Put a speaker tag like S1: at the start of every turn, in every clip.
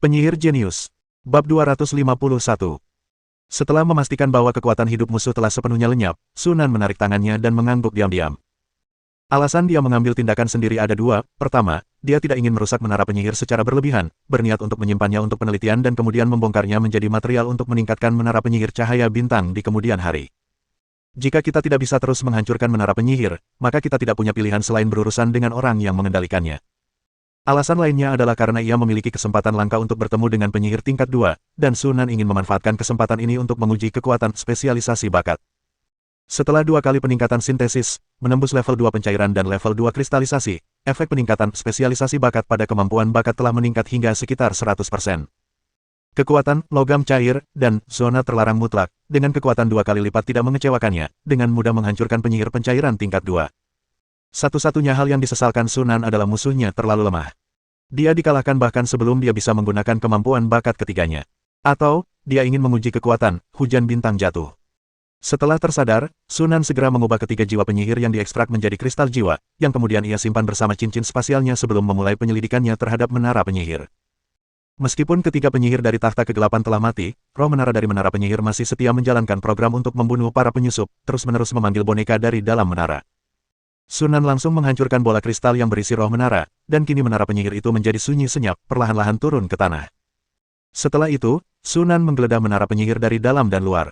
S1: Penyihir Jenius. Bab 251. Setelah memastikan bahwa kekuatan hidup musuh telah sepenuhnya lenyap, Sunan menarik tangannya dan mengangguk diam-diam. Alasan dia mengambil tindakan sendiri ada dua. Pertama, dia tidak ingin merusak menara penyihir secara berlebihan, berniat untuk menyimpannya untuk penelitian dan kemudian membongkarnya menjadi material untuk meningkatkan menara penyihir cahaya bintang di kemudian hari. Jika kita tidak bisa terus menghancurkan menara penyihir, maka kita tidak punya pilihan selain berurusan dengan orang yang mengendalikannya. Alasan lainnya adalah karena ia memiliki kesempatan langka untuk bertemu dengan penyihir tingkat 2, dan Sunan ingin memanfaatkan kesempatan ini untuk menguji kekuatan spesialisasi bakat. Setelah 2 kali peningkatan sintesis, menembus level 2 pencairan dan level 2 kristalisasi, efek peningkatan spesialisasi bakat pada kemampuan bakat telah meningkat hingga sekitar 100%. Kekuatan, logam cair, dan zona terlarang mutlak, dengan kekuatan 2 kali lipat tidak mengecewakannya, dengan mudah menghancurkan penyihir pencairan tingkat 2. Satu-satunya hal yang disesalkan Sunan adalah musuhnya terlalu lemah. Dia dikalahkan bahkan sebelum dia bisa menggunakan kemampuan bakat ketiganya. Atau, dia ingin menguji kekuatan, hujan bintang jatuh. Setelah tersadar, Sunan segera mengubah ketiga jiwa penyihir yang diekstrak menjadi kristal jiwa, yang kemudian ia simpan bersama cincin spasialnya sebelum memulai penyelidikannya terhadap menara penyihir. Meskipun ketiga penyihir dari takhta kegelapan telah mati, roh menara dari menara penyihir masih setia menjalankan program untuk membunuh para penyusup, terus-menerus memanggil boneka dari dalam menara. Sunan langsung menghancurkan bola kristal yang berisi roh menara, dan kini menara penyihir itu menjadi sunyi senyap, perlahan-lahan turun ke tanah. Setelah itu, Sunan menggeledah menara penyihir dari dalam dan luar.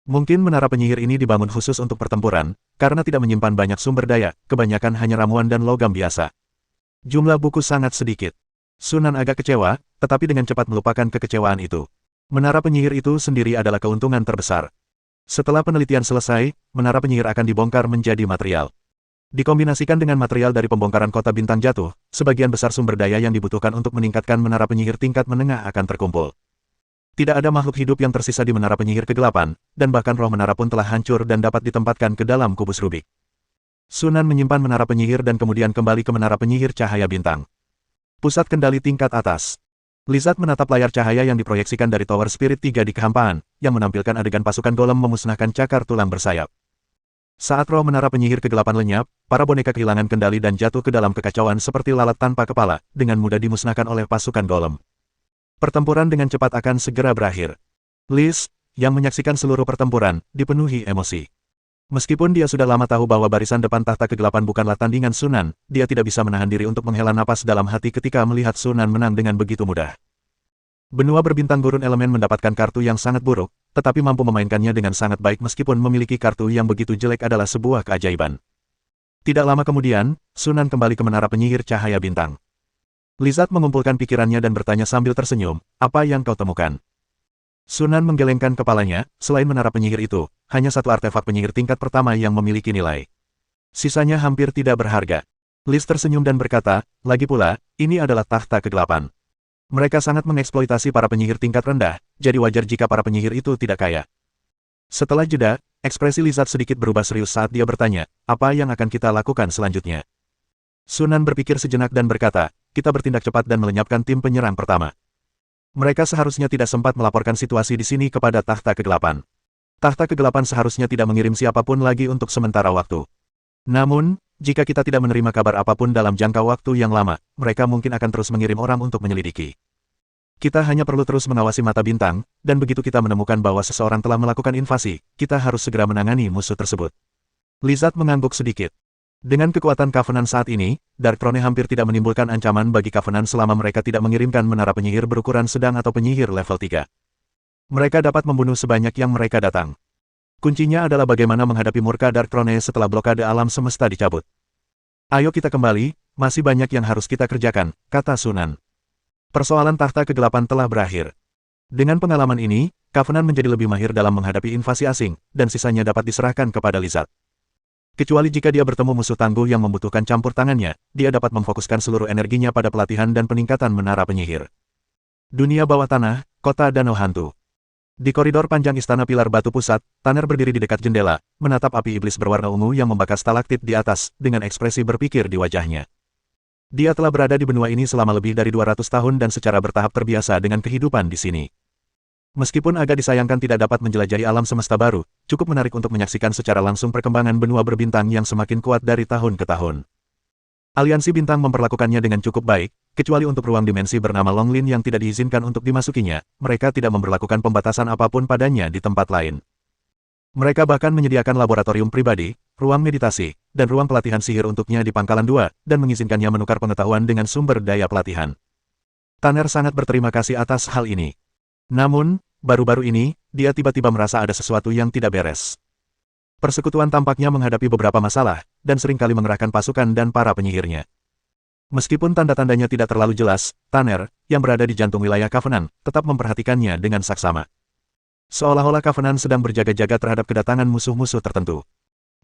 S1: Mungkin menara penyihir ini dibangun khusus untuk pertempuran, karena tidak menyimpan banyak sumber daya, kebanyakan hanya ramuan dan logam biasa. Jumlah buku sangat sedikit. Sunan agak kecewa, tetapi dengan cepat melupakan kekecewaan itu. Menara penyihir itu sendiri adalah keuntungan terbesar. Setelah penelitian selesai, menara penyihir akan dibongkar menjadi material. Dikombinasikan dengan material dari pembongkaran kota bintang jatuh, sebagian besar sumber daya yang dibutuhkan untuk meningkatkan menara penyihir tingkat menengah akan terkumpul. Tidak ada makhluk hidup yang tersisa di menara penyihir kegelapan, dan bahkan roh menara pun telah hancur dan dapat ditempatkan ke dalam kubus Rubik. Sunan menyimpan menara penyihir dan kemudian kembali ke menara penyihir cahaya bintang. Pusat kendali tingkat atas. Lizard menatap layar cahaya yang diproyeksikan dari Tower Spirit 3 di kehampaan, yang menampilkan adegan pasukan golem memusnahkan cakar tulang bersayap. Saat roh menara penyihir kegelapan lenyap, para boneka kehilangan kendali dan jatuh ke dalam kekacauan seperti lalat tanpa kepala, dengan mudah dimusnahkan oleh pasukan golem. Pertempuran dengan cepat akan segera berakhir. Liz, yang menyaksikan seluruh pertempuran, dipenuhi emosi. Meskipun dia sudah lama tahu bahwa barisan depan tahta kegelapan bukanlah tandingan Sunan, dia tidak bisa menahan diri untuk menghela napas dalam hati ketika melihat Sunan menang dengan begitu mudah. Benua berbintang gurun elemen mendapatkan kartu yang sangat buruk, tetapi mampu memainkannya dengan sangat baik meskipun memiliki kartu yang begitu jelek adalah sebuah keajaiban. Tidak lama kemudian, Sunan kembali ke menara penyihir cahaya bintang. Lizard mengumpulkan pikirannya dan bertanya sambil tersenyum, "Apa yang kau temukan?" Sunan menggelengkan kepalanya, selain menara penyihir itu, hanya satu artefak penyihir tingkat pertama yang memiliki nilai. Sisanya hampir tidak berharga. Liz tersenyum dan berkata, "Lagi pula, ini adalah takhta kegelapan. Mereka sangat mengeksploitasi para penyihir tingkat rendah, jadi wajar jika para penyihir itu tidak kaya." Setelah jeda, ekspresi Lizard sedikit berubah serius saat dia bertanya, "Apa yang akan kita lakukan selanjutnya?" Sunan berpikir sejenak dan berkata, "Kita bertindak cepat dan melenyapkan tim penyerang pertama. Mereka seharusnya tidak sempat melaporkan situasi di sini kepada takhta kegelapan. Takhta kegelapan seharusnya tidak mengirim siapapun lagi untuk sementara waktu. Namun, jika kita tidak menerima kabar apapun dalam jangka waktu yang lama, mereka mungkin akan terus mengirim orang untuk menyelidiki. Kita hanya perlu terus mengawasi mata bintang, dan begitu kita menemukan bahwa seseorang telah melakukan invasi, kita harus segera menangani musuh tersebut." Lizard mengangguk sedikit. Dengan kekuatan Covenant saat ini, Dark Throne hampir tidak menimbulkan ancaman bagi Covenant selama mereka tidak mengirimkan menara penyihir berukuran sedang atau penyihir level 3. Mereka dapat membunuh sebanyak yang mereka datang. Kuncinya adalah bagaimana menghadapi murka Dark Throne setelah blokade alam semesta dicabut. "Ayo kita kembali, masih banyak yang harus kita kerjakan," kata Sunan. Persoalan takhta kegelapan telah berakhir. Dengan pengalaman ini, Covenant menjadi lebih mahir dalam menghadapi invasi asing, dan sisanya dapat diserahkan kepada Lizard. Kecuali jika dia bertemu musuh tangguh yang membutuhkan campur tangannya, dia dapat memfokuskan seluruh energinya pada pelatihan dan peningkatan menara penyihir. Dunia bawah tanah, kota danau hantu. Di koridor panjang istana pilar batu pusat, Tanner berdiri di dekat jendela, menatap api iblis berwarna ungu yang membakar stalaktit di atas, dengan ekspresi berpikir di wajahnya. Dia telah berada di benua ini selama lebih dari 200 tahun dan secara bertahap terbiasa dengan kehidupan di sini. Meskipun agak disayangkan tidak dapat menjelajahi alam semesta baru, cukup menarik untuk menyaksikan secara langsung perkembangan benua berbintang yang semakin kuat dari tahun ke tahun. Aliansi bintang memperlakukannya dengan cukup baik, kecuali untuk ruang dimensi bernama Longlin yang tidak diizinkan untuk dimasukinya, mereka tidak memberlakukan pembatasan apapun padanya di tempat lain. Mereka bahkan menyediakan laboratorium pribadi, ruang meditasi, dan ruang pelatihan sihir untuknya di Pangkalan 2, dan mengizinkannya menukar pengetahuan dengan sumber daya pelatihan. Tanner sangat berterima kasih atas hal ini. Namun, baru-baru ini, dia tiba-tiba merasa ada sesuatu yang tidak beres. Persekutuan tampaknya menghadapi beberapa masalah, dan seringkali mengerahkan pasukan dan para penyihirnya. Meskipun tanda-tandanya tidak terlalu jelas, Tanner, yang berada di jantung wilayah Covenant, tetap memperhatikannya dengan saksama. Seolah-olah Covenant sedang berjaga-jaga terhadap kedatangan musuh-musuh tertentu.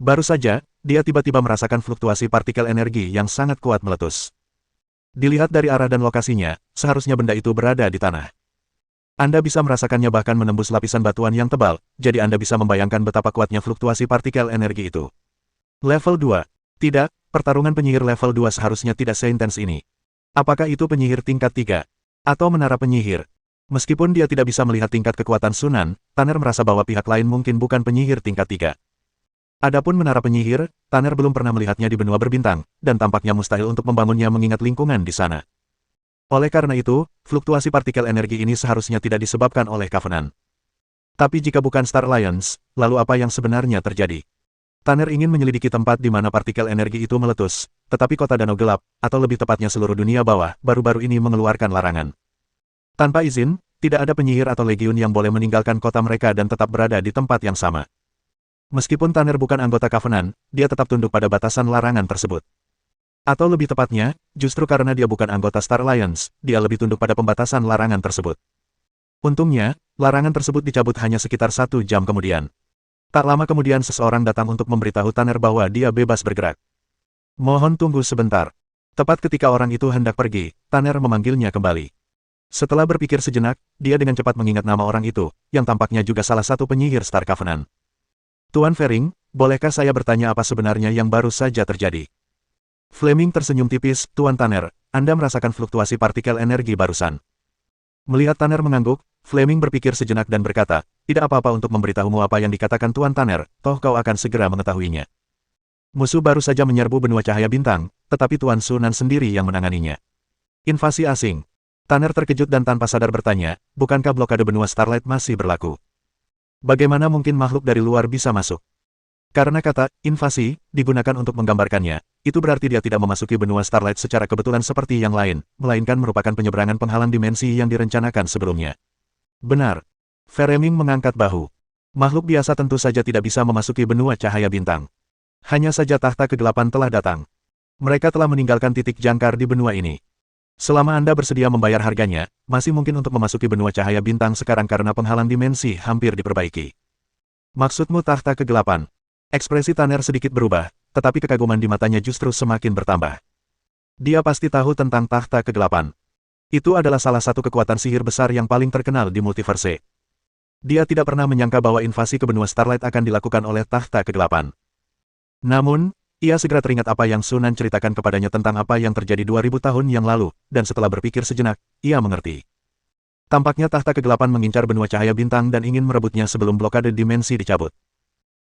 S1: Baru saja, dia tiba-tiba merasakan fluktuasi partikel energi yang sangat kuat meletus. Dilihat dari arah dan lokasinya, seharusnya benda itu berada di tanah. Anda bisa merasakannya bahkan menembus lapisan batuan yang tebal, jadi Anda bisa membayangkan betapa kuatnya fluktuasi partikel energi itu. Level 2. Tidak, pertarungan penyihir level 2 seharusnya tidak seintens ini. Apakah itu penyihir tingkat 3? Atau menara penyihir? Meskipun dia tidak bisa melihat tingkat kekuatan Sunan, Tanner merasa bahwa pihak lain mungkin bukan penyihir tingkat 3. Adapun menara penyihir, Tanner belum pernah melihatnya di benua berbintang, dan tampaknya mustahil untuk membangunnya mengingat lingkungan di sana. Oleh karena itu, fluktuasi partikel energi ini seharusnya tidak disebabkan oleh Covenant. Tapi jika bukan Star Alliance, lalu apa yang sebenarnya terjadi? Tanner ingin menyelidiki tempat di mana partikel energi itu meletus, tetapi kota Danau Gelap, atau lebih tepatnya seluruh dunia bawah, baru-baru ini mengeluarkan larangan. Tanpa izin, tidak ada penyihir atau legiun yang boleh meninggalkan kota mereka dan tetap berada di tempat yang sama. Meskipun Tanner bukan anggota Covenant, dia tetap tunduk pada batasan larangan tersebut. Atau lebih tepatnya, justru karena dia bukan anggota Star Alliance, dia lebih tunduk pada pembatasan larangan tersebut. Untungnya, larangan tersebut dicabut hanya sekitar 1 jam kemudian. Tak lama kemudian seseorang datang untuk memberitahu Tanner bahwa dia bebas bergerak. Mohon tunggu sebentar. Tepat ketika orang itu hendak pergi, Tanner memanggilnya kembali. Setelah berpikir sejenak, dia dengan cepat mengingat nama orang itu, yang tampaknya juga salah satu penyihir Star Covenant. Tuan Fering, bolehkah saya bertanya apa sebenarnya yang baru saja terjadi? Fleming tersenyum tipis, Tuan Tanner, Anda merasakan fluktuasi partikel energi barusan. Melihat Tanner mengangguk, Fleming berpikir sejenak dan berkata, tidak apa-apa untuk memberitahumu apa yang dikatakan Tuan Tanner, toh kau akan segera mengetahuinya. Musuh baru saja menyerbu benua cahaya bintang, tetapi Tuan Sunan sendiri yang menanganinya. Invasi asing. Tanner terkejut dan tanpa sadar bertanya, bukankah blokade benua Starlight masih berlaku? Bagaimana mungkin makhluk dari luar bisa masuk? Karena kata invasi digunakan untuk menggambarkannya, itu berarti dia tidak memasuki benua Starlight secara kebetulan seperti yang lain, melainkan merupakan penyeberangan penghalang dimensi yang direncanakan sebelumnya. Benar. Fereming mengangkat bahu. Makhluk biasa tentu saja tidak bisa memasuki benua cahaya bintang. Hanya saja tahta kegelapan telah datang. Mereka telah meninggalkan titik jangkar di benua ini. Selama Anda bersedia membayar harganya, masih mungkin untuk memasuki benua cahaya bintang sekarang karena penghalang dimensi hampir diperbaiki. Maksudmu tahta kegelapan? Ekspresi Tanner sedikit berubah, tetapi kekaguman di matanya justru semakin bertambah. Dia pasti tahu tentang tahta kegelapan. Itu adalah salah satu kekuatan sihir besar yang paling terkenal di multiverse. Dia tidak pernah menyangka bahwa invasi ke benua Starlight akan dilakukan oleh tahta kegelapan. Namun, ia segera teringat apa yang Sunan ceritakan kepadanya tentang apa yang terjadi 2000 tahun yang lalu, dan setelah berpikir sejenak, ia mengerti. Tampaknya tahta kegelapan mengincar benua cahaya bintang dan ingin merebutnya sebelum blokade dimensi dicabut.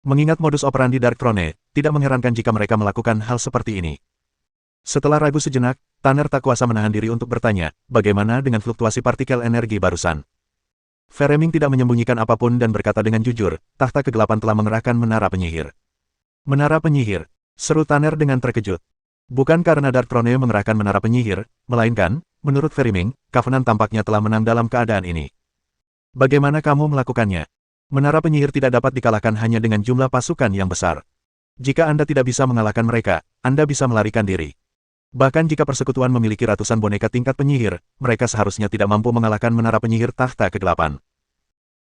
S1: Mengingat modus operandi Dark Throne, tidak mengherankan jika mereka melakukan hal seperti ini. Setelah ragu sejenak, Tanner tak kuasa menahan diri untuk bertanya, bagaimana dengan fluktuasi partikel energi barusan? Fereming tidak menyembunyikan apapun dan berkata dengan jujur, tahta kegelapan telah mengerahkan menara penyihir. Menara penyihir, seru Tanner dengan terkejut. Bukan karena Dark Throne mengerahkan menara penyihir, melainkan, menurut Fereming, Covenant tampaknya telah menang dalam keadaan ini. Bagaimana kamu melakukannya? Menara penyihir tidak dapat dikalahkan hanya dengan jumlah pasukan yang besar. Jika Anda tidak bisa mengalahkan mereka, Anda bisa melarikan diri. Bahkan jika persekutuan memiliki ratusan boneka tingkat penyihir, mereka seharusnya tidak mampu mengalahkan menara penyihir tahta kegelapan.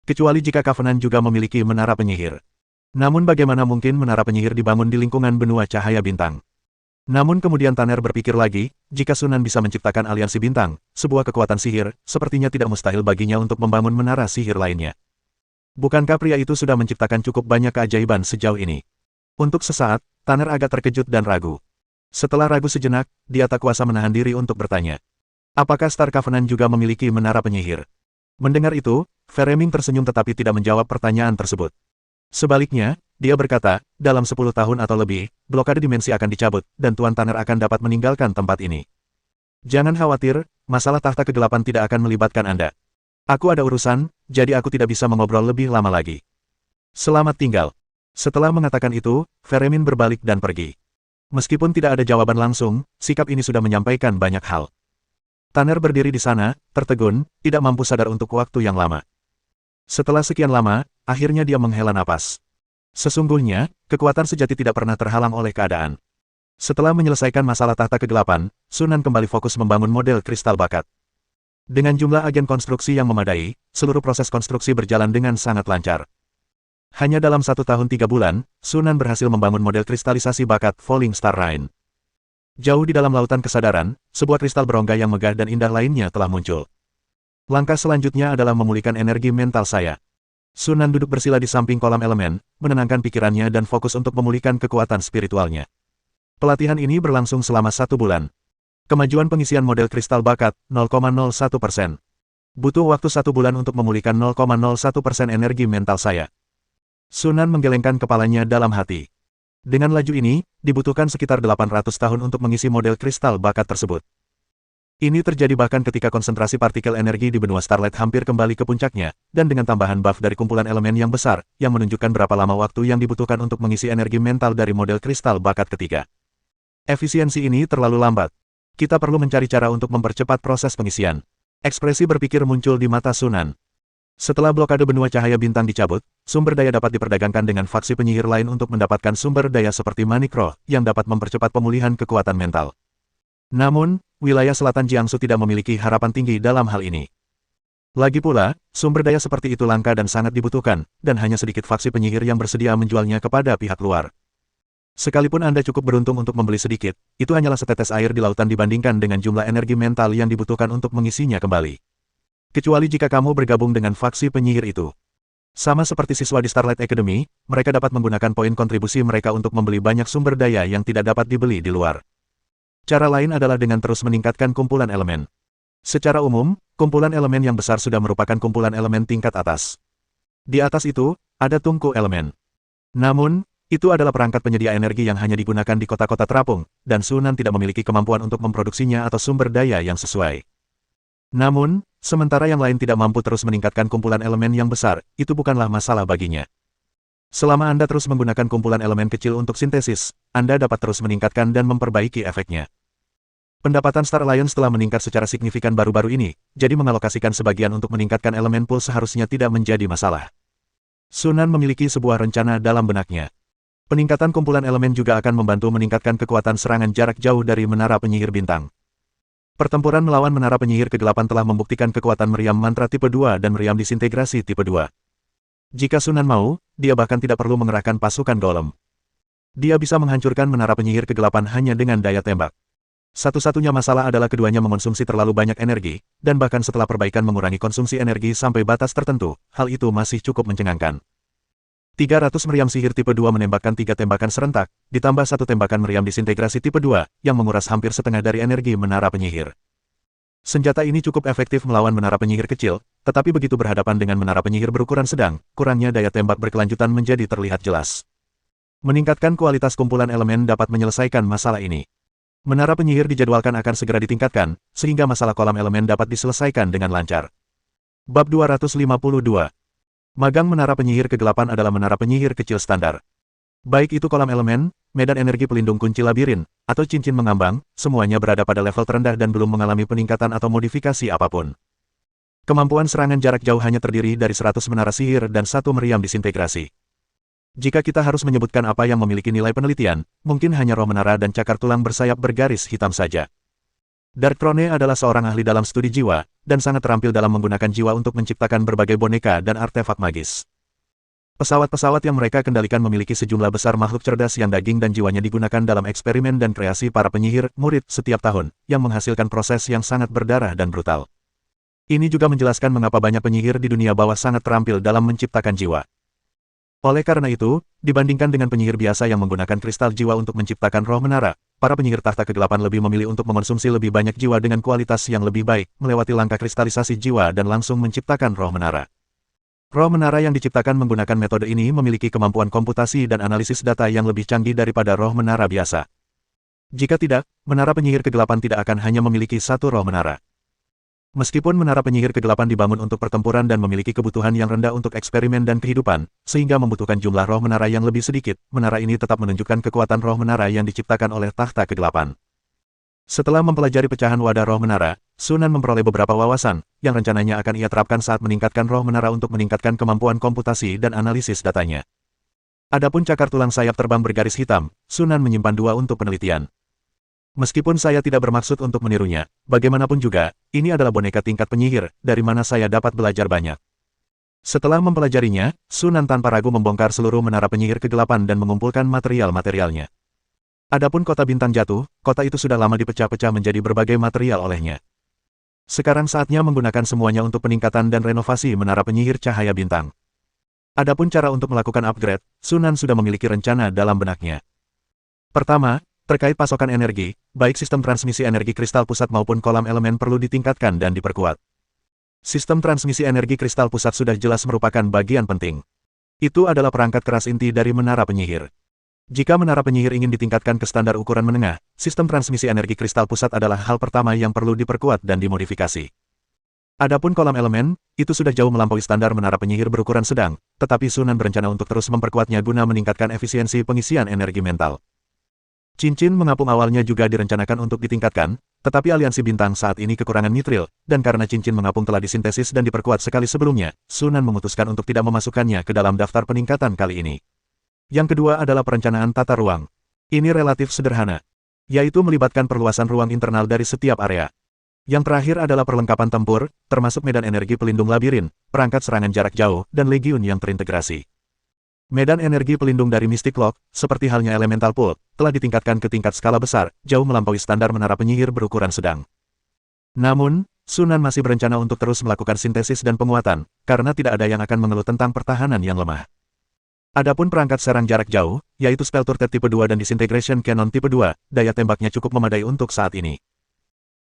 S1: Kecuali jika Covenant juga memiliki menara penyihir. Namun bagaimana mungkin menara penyihir dibangun di lingkungan benua cahaya bintang? Namun kemudian Tanner berpikir lagi, jika Sunan bisa menciptakan aliansi bintang, sebuah kekuatan sihir, sepertinya tidak mustahil baginya untuk membangun menara sihir lainnya. Bukankah pria itu sudah menciptakan cukup banyak keajaiban sejauh ini? Untuk sesaat, Tanner agak terkejut dan ragu. Setelah ragu sejenak, dia tak kuasa menahan diri untuk bertanya. Apakah Star Covenant juga memiliki menara penyihir? Mendengar itu, Fereming tersenyum tetapi tidak menjawab pertanyaan tersebut. Sebaliknya, dia berkata, dalam 10 tahun atau lebih, blokade dimensi akan dicabut, dan Tuan Tanner akan dapat meninggalkan tempat ini. Jangan khawatir, masalah tahta kegelapan tidak akan melibatkan Anda. Aku ada urusan, jadi aku tidak bisa mengobrol lebih lama lagi. Selamat tinggal. Setelah mengatakan itu, Feremin berbalik dan pergi. Meskipun tidak ada jawaban langsung, sikap ini sudah menyampaikan banyak hal. Tanner berdiri di sana, tertegun, tidak mampu sadar untuk waktu yang lama. Setelah sekian lama, akhirnya dia menghela napas. Sesungguhnya, kekuatan sejati tidak pernah terhalang oleh keadaan. Setelah menyelesaikan masalah tahta kegelapan, Sunan kembali fokus membangun model kristal bakat. Dengan jumlah agen konstruksi yang memadai, seluruh proses konstruksi berjalan dengan sangat lancar. Hanya dalam 1 tahun 3 bulan, Sunan berhasil membangun model kristalisasi bakat Falling Star Rain. Jauh di dalam lautan kesadaran, sebuah kristal berongga yang megah dan indah lainnya telah muncul. Langkah selanjutnya adalah memulihkan energi mental saya. Sunan duduk bersila di samping kolam elemen, menenangkan pikirannya dan fokus untuk memulihkan kekuatan spiritualnya. Pelatihan ini berlangsung selama 1 bulan. Kemajuan pengisian model kristal bakat, 0,01%. Butuh waktu 1 bulan untuk memulihkan 0,01% energi mental saya. Sunan menggelengkan kepalanya dalam hati. Dengan laju ini, dibutuhkan sekitar 800 tahun untuk mengisi model kristal bakat tersebut. Ini terjadi bahkan ketika konsentrasi partikel energi di benua Starlight hampir kembali ke puncaknya, dan dengan tambahan buff dari kumpulan elemen yang besar, yang menunjukkan berapa lama waktu yang dibutuhkan untuk mengisi energi mental dari model kristal bakat ketiga. Efisiensi ini terlalu lambat. Kita perlu mencari cara untuk mempercepat proses pengisian. Ekspresi berpikir muncul di mata Sunan. Setelah blokade benua cahaya bintang dicabut, sumber daya dapat diperdagangkan dengan faksi penyihir lain untuk mendapatkan sumber daya seperti Manik Roh, yang dapat mempercepat pemulihan kekuatan mental. Namun, wilayah selatan Jiangsu tidak memiliki harapan tinggi dalam hal ini. Lagi pula, sumber daya seperti itu langka dan sangat dibutuhkan, dan hanya sedikit faksi penyihir yang bersedia menjualnya kepada pihak luar. Sekalipun Anda cukup beruntung untuk membeli sedikit, itu hanyalah setetes air di lautan dibandingkan dengan jumlah energi mental yang dibutuhkan untuk mengisinya kembali. Kecuali jika kamu bergabung dengan faksi penyihir itu. Sama seperti siswa di Starlight Academy, mereka dapat menggunakan poin kontribusi mereka untuk membeli banyak sumber daya yang tidak dapat dibeli di luar. Cara lain adalah dengan terus meningkatkan kumpulan elemen. Secara umum, kumpulan elemen yang besar sudah merupakan kumpulan elemen tingkat atas. Di atas itu, ada tungku elemen. Namun, itu adalah perangkat penyedia energi yang hanya digunakan di kota-kota terapung, dan Sunan tidak memiliki kemampuan untuk memproduksinya atau sumber daya yang sesuai. Namun, sementara yang lain tidak mampu terus meningkatkan kumpulan elemen yang besar, itu bukanlah masalah baginya. Selama Anda terus menggunakan kumpulan elemen kecil untuk sintesis, Anda dapat terus meningkatkan dan memperbaiki efeknya. Pendapatan Star Alliance telah meningkat secara signifikan baru-baru ini, jadi mengalokasikan sebagian untuk meningkatkan elemen pool seharusnya tidak menjadi masalah. Sunan memiliki sebuah rencana dalam benaknya. Peningkatan kumpulan elemen juga akan membantu meningkatkan kekuatan serangan jarak jauh dari Menara Penyihir Bintang. Pertempuran melawan Menara Penyihir Kegelapan telah membuktikan kekuatan meriam mantra tipe 2 dan meriam disintegrasi tipe 2. Jika Sunan mau, dia bahkan tidak perlu mengerahkan pasukan golem. Dia bisa menghancurkan Menara Penyihir Kegelapan hanya dengan daya tembak. Satu-satunya masalah adalah keduanya mengonsumsi terlalu banyak energi, dan bahkan setelah perbaikan mengurangi konsumsi energi sampai batas tertentu, hal itu masih cukup mencengangkan. 300 meriam sihir tipe 2 menembakkan 3 tembakan serentak, ditambah 1 tembakan meriam disintegrasi tipe 2, yang menguras hampir setengah dari energi Menara Penyihir. Senjata ini cukup efektif melawan Menara Penyihir kecil, tetapi begitu berhadapan dengan Menara Penyihir berukuran sedang, kurangnya daya tembak berkelanjutan menjadi terlihat jelas. Meningkatkan kualitas kumpulan elemen dapat menyelesaikan masalah ini. Menara Penyihir dijadwalkan akan segera ditingkatkan, sehingga masalah kolam elemen dapat diselesaikan dengan lancar. Bab 252. Magang Menara Penyihir Kegelapan adalah menara penyihir kecil standar. Baik itu kolam elemen, medan energi pelindung kunci labirin, atau cincin mengambang, semuanya berada pada level terendah dan belum mengalami peningkatan atau modifikasi apapun. Kemampuan serangan jarak jauh hanya terdiri dari 100 menara sihir dan 1 meriam disintegrasi. Jika kita harus menyebutkan apa yang memiliki nilai penelitian, mungkin hanya roh menara dan cakar tulang bersayap bergaris hitam saja. Dark Throne adalah seorang ahli dalam studi jiwa, dan sangat terampil dalam menggunakan jiwa untuk menciptakan berbagai boneka dan artefak magis. Pesawat-pesawat yang mereka kendalikan memiliki sejumlah besar makhluk cerdas yang daging dan jiwanya digunakan dalam eksperimen dan kreasi para penyihir, murid setiap tahun, yang menghasilkan proses yang sangat berdarah dan brutal. Ini juga menjelaskan mengapa banyak penyihir di dunia bawah sangat terampil dalam menciptakan jiwa. Oleh karena itu, dibandingkan dengan penyihir biasa yang menggunakan kristal jiwa untuk menciptakan roh menara, para penyihir tahta kegelapan lebih memilih untuk mengonsumsi lebih banyak jiwa dengan kualitas yang lebih baik, melewati langkah kristalisasi jiwa dan langsung menciptakan roh menara. Roh menara yang diciptakan menggunakan metode ini memiliki kemampuan komputasi dan analisis data yang lebih canggih daripada roh menara biasa. Jika tidak, menara penyihir kegelapan tidak akan hanya memiliki satu roh menara. Meskipun menara penyihir kegelapan dibangun untuk pertempuran dan memiliki kebutuhan yang rendah untuk eksperimen dan kehidupan, sehingga membutuhkan jumlah roh menara yang lebih sedikit, menara ini tetap menunjukkan kekuatan roh menara yang diciptakan oleh takhta kegelapan. Setelah mempelajari pecahan wadah roh menara, Sunan memperoleh beberapa wawasan, yang rencananya akan ia terapkan saat meningkatkan roh menara untuk meningkatkan kemampuan komputasi dan analisis datanya. Adapun cakar tulang sayap terbang bergaris hitam, Sunan menyimpan 2 untuk penelitian. Meskipun saya tidak bermaksud untuk menirunya, bagaimanapun juga, ini adalah boneka tingkat penyihir, dari mana saya dapat belajar banyak. Setelah mempelajarinya, Sunan tanpa ragu membongkar seluruh menara penyihir kegelapan dan mengumpulkan material-materialnya. Adapun kota bintang jatuh, kota itu sudah lama dipecah-pecah menjadi berbagai material olehnya. Sekarang saatnya menggunakan semuanya untuk peningkatan dan renovasi menara penyihir cahaya bintang. Adapun cara untuk melakukan upgrade, Sunan sudah memiliki rencana dalam benaknya. Pertama, terkait pasokan energi, baik sistem transmisi energi kristal pusat maupun kolam elemen perlu ditingkatkan dan diperkuat. Sistem transmisi energi kristal pusat sudah jelas merupakan bagian penting. Itu adalah perangkat keras inti dari menara penyihir. Jika menara penyihir ingin ditingkatkan ke standar ukuran menengah, sistem transmisi energi kristal pusat adalah hal pertama yang perlu diperkuat dan dimodifikasi. Adapun kolam elemen, itu sudah jauh melampaui standar menara penyihir berukuran sedang, tetapi Sunan berencana untuk terus memperkuatnya guna meningkatkan efisiensi pengisian energi mental. Cincin mengapung awalnya juga direncanakan untuk ditingkatkan, tetapi aliansi bintang saat ini kekurangan nitril, dan karena cincin mengapung telah disintesis dan diperkuat sekali sebelumnya, Sunan memutuskan untuk tidak memasukkannya ke dalam daftar peningkatan kali ini. Yang kedua adalah perencanaan tata ruang. Ini relatif sederhana, yaitu melibatkan perluasan ruang internal dari setiap area. Yang terakhir adalah perlengkapan tempur, termasuk medan energi pelindung labirin, perangkat serangan jarak jauh, dan legiun yang terintegrasi. Medan energi pelindung dari Mystic Lock, seperti halnya Elemental Pool, telah ditingkatkan ke tingkat skala besar, jauh melampaui standar menara penyihir berukuran sedang. Namun, Sunan masih berencana untuk terus melakukan sintesis dan penguatan, karena tidak ada yang akan mengeluh tentang pertahanan yang lemah. Adapun perangkat serang jarak jauh, yaitu Spell Turret tipe 2 dan Disintegration Cannon tipe 2, daya tembaknya cukup memadai untuk saat ini.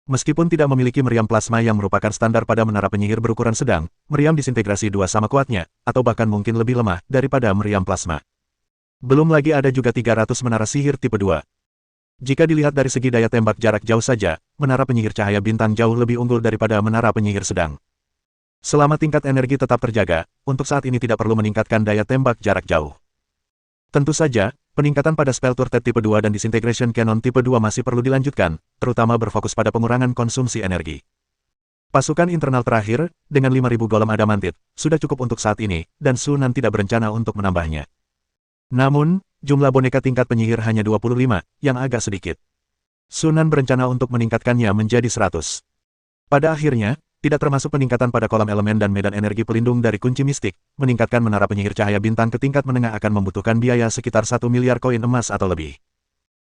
S1: Meskipun tidak memiliki meriam plasma yang merupakan standar pada menara penyihir berukuran sedang, meriam disintegrasi 2 sama kuatnya, atau bahkan mungkin lebih lemah daripada meriam plasma. Belum lagi ada juga 300 menara sihir tipe 2. Jika dilihat dari segi daya tembak jarak jauh saja, menara penyihir cahaya bintang jauh lebih unggul daripada menara penyihir sedang. Selama tingkat energi tetap terjaga, untuk saat ini tidak perlu meningkatkan daya tembak jarak jauh. Tentu saja, peningkatan pada Spell Turret tipe 2 dan Disintegration Cannon tipe 2 masih perlu dilanjutkan, terutama berfokus pada pengurangan konsumsi energi. Pasukan internal terakhir, dengan 5.000 golem adamantit, sudah cukup untuk saat ini, dan Sunan tidak berencana untuk menambahnya. Namun, jumlah boneka tingkat penyihir hanya 25, yang agak sedikit. Sunan berencana untuk meningkatkannya menjadi 100. Pada akhirnya, tidak termasuk peningkatan pada kolam elemen dan medan energi pelindung dari kunci mistik, meningkatkan menara penyihir cahaya bintang ke tingkat menengah akan membutuhkan biaya sekitar 1 miliar koin emas atau lebih.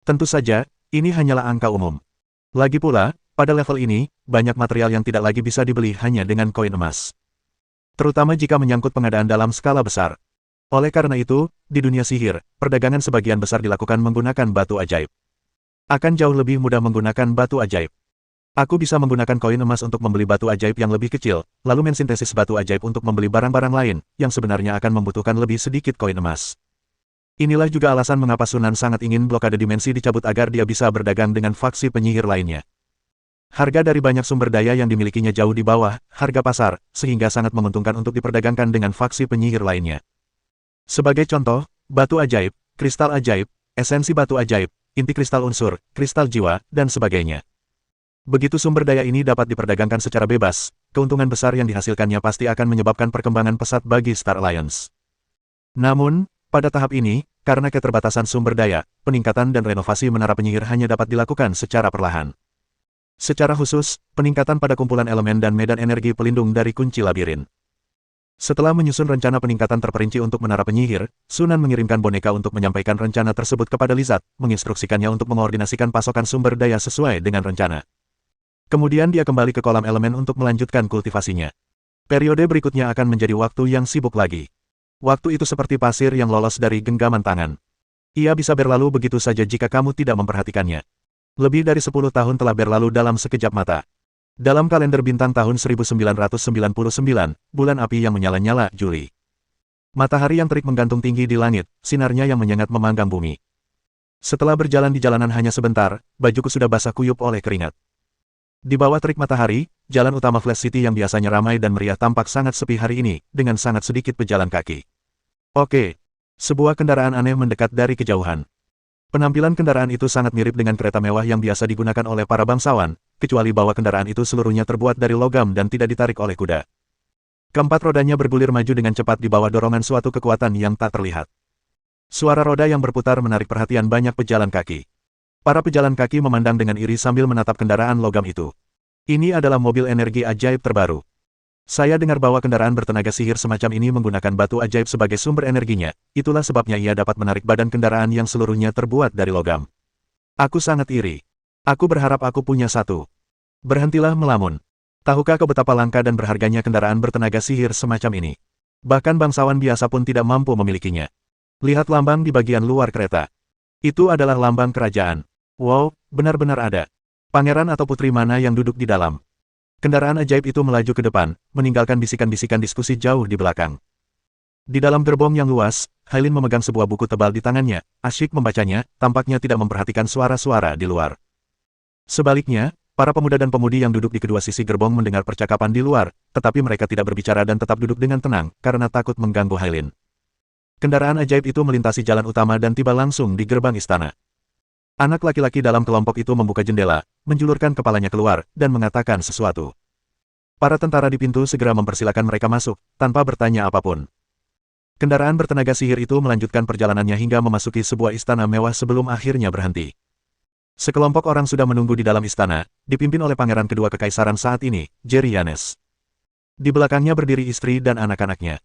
S1: Tentu saja, ini hanyalah angka umum. Lagi pula, pada level ini, banyak material yang tidak lagi bisa dibeli hanya dengan koin emas. Terutama jika menyangkut pengadaan dalam skala besar. Oleh karena itu, di dunia sihir, perdagangan sebagian besar dilakukan menggunakan batu ajaib. Akan jauh lebih mudah menggunakan batu ajaib. Aku bisa menggunakan koin emas untuk membeli batu ajaib yang lebih kecil, lalu mensintesis batu ajaib untuk membeli barang-barang lain, yang sebenarnya akan membutuhkan lebih sedikit koin emas. Inilah juga alasan mengapa Sunan sangat ingin blokade dimensi dicabut agar dia bisa berdagang dengan faksi penyihir lainnya. Harga dari banyak sumber daya yang dimilikinya jauh di bawah harga pasar, sehingga sangat menguntungkan untuk diperdagangkan dengan faksi penyihir lainnya. Sebagai contoh, batu ajaib, kristal ajaib, esensi batu ajaib, inti kristal unsur, kristal jiwa, dan sebagainya. Begitu sumber daya ini dapat diperdagangkan secara bebas, keuntungan besar yang dihasilkannya pasti akan menyebabkan perkembangan pesat bagi Star Alliance. Namun, pada tahap ini, karena keterbatasan sumber daya, peningkatan dan renovasi menara penyihir hanya dapat dilakukan secara perlahan. Secara khusus, peningkatan pada kumpulan elemen dan medan energi pelindung dari kunci labirin. Setelah menyusun rencana peningkatan terperinci untuk menara penyihir, Sunan mengirimkan boneka untuk menyampaikan rencana tersebut kepada Lizard, menginstruksikannya untuk mengordinasikan pasokan sumber daya sesuai dengan rencana. Kemudian dia kembali ke kolam elemen untuk melanjutkan kultivasinya. Periode berikutnya akan menjadi waktu yang sibuk lagi. Waktu itu seperti pasir yang lolos dari genggaman tangan. Ia bisa berlalu begitu saja jika kamu tidak memperhatikannya. Lebih dari 10 tahun telah berlalu dalam sekejap mata. Dalam kalender bintang tahun 1999, bulan api yang menyala-nyala, Juli. Matahari yang terik menggantung tinggi di langit, sinarnya yang menyengat memanggang bumi. Setelah berjalan di jalanan hanya sebentar, bajuku sudah basah kuyup oleh keringat. Di bawah terik matahari, jalan utama Flash City yang biasanya ramai dan meriah tampak sangat sepi hari ini, dengan sangat sedikit pejalan kaki. Oke. Sebuah kendaraan aneh mendekat dari kejauhan. Penampilan kendaraan itu sangat mirip dengan kereta mewah yang biasa digunakan oleh para bangsawan, kecuali bahwa kendaraan itu seluruhnya terbuat dari logam dan tidak ditarik oleh kuda. Keempat rodanya bergulir maju dengan cepat di bawah dorongan suatu kekuatan yang tak terlihat. Suara roda yang berputar menarik perhatian banyak pejalan kaki. Para pejalan kaki memandang dengan iri sambil menatap kendaraan logam itu. Ini adalah mobil energi ajaib terbaru. Saya dengar bahwa kendaraan bertenaga sihir semacam ini menggunakan batu ajaib sebagai sumber energinya, itulah sebabnya ia dapat menarik badan kendaraan yang seluruhnya terbuat dari logam. Aku sangat iri. Aku berharap aku punya satu. Berhentilah melamun. Tahukah kau betapa langka dan berharganya kendaraan bertenaga sihir semacam ini? Bahkan bangsawan biasa pun tidak mampu memilikinya. Lihat lambang di bagian luar kereta. Itu adalah lambang kerajaan. Wow, benar-benar ada. Pangeran atau putri mana yang duduk di dalam? Kendaraan ajaib itu melaju ke depan, meninggalkan bisikan-bisikan diskusi jauh di belakang. Di dalam gerbong yang luas, Hailin memegang sebuah buku tebal di tangannya, asyik membacanya, tampaknya tidak memperhatikan suara-suara di luar. Sebaliknya, para pemuda dan pemudi yang duduk di kedua sisi gerbong mendengar percakapan di luar, tetapi mereka tidak berbicara dan tetap duduk dengan tenang, karena takut mengganggu Hailin. Kendaraan ajaib itu melintasi jalan utama dan tiba langsung di gerbang istana. Anak laki-laki dalam kelompok itu membuka jendela, menjulurkan kepalanya keluar, dan mengatakan sesuatu. Para tentara di pintu segera mempersilakan mereka masuk, tanpa bertanya apapun. Kendaraan bertenaga sihir itu melanjutkan perjalanannya hingga memasuki sebuah istana mewah sebelum akhirnya berhenti. Sekelompok orang sudah menunggu di dalam istana, dipimpin oleh pangeran kedua kekaisaran saat ini, Jerry Yanes. Di belakangnya berdiri istri dan anak-anaknya.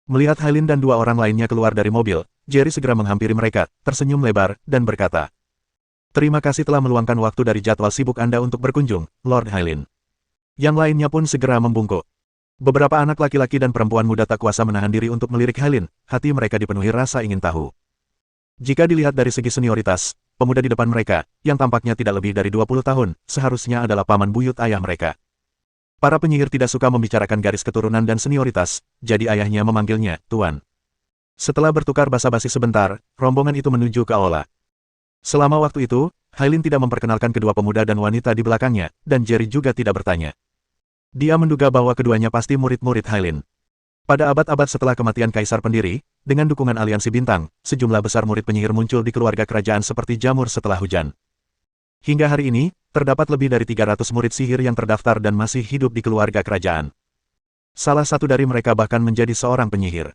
S1: Melihat Hailin dan dua orang lainnya keluar dari mobil, Jerry segera menghampiri mereka, tersenyum lebar, dan berkata, "Terima kasih telah meluangkan waktu dari jadwal sibuk Anda untuk berkunjung, Lord Hailin." Yang lainnya pun segera membungkuk. Beberapa anak laki-laki dan perempuan muda tak kuasa menahan diri untuk melirik Hailin, hati mereka dipenuhi rasa ingin tahu. Jika dilihat dari segi senioritas, pemuda di depan mereka, yang tampaknya tidak lebih dari 20 tahun, seharusnya adalah paman buyut ayah mereka. Para penyihir tidak suka membicarakan garis keturunan dan senioritas, jadi ayahnya memanggilnya, Tuan. Setelah bertukar basa-basi sebentar, rombongan itu menuju ke aula. Selama waktu itu, Hailin tidak memperkenalkan kedua pemuda dan wanita di belakangnya, dan Jerry juga tidak bertanya. Dia menduga bahwa keduanya pasti murid-murid Hailin. Pada abad-abad setelah kematian kaisar pendiri, dengan dukungan aliansi bintang, sejumlah besar murid penyihir muncul di keluarga kerajaan seperti jamur setelah hujan. Hingga hari ini, terdapat lebih dari 300 murid sihir yang terdaftar dan masih hidup di keluarga kerajaan. Salah satu dari mereka bahkan menjadi seorang penyihir.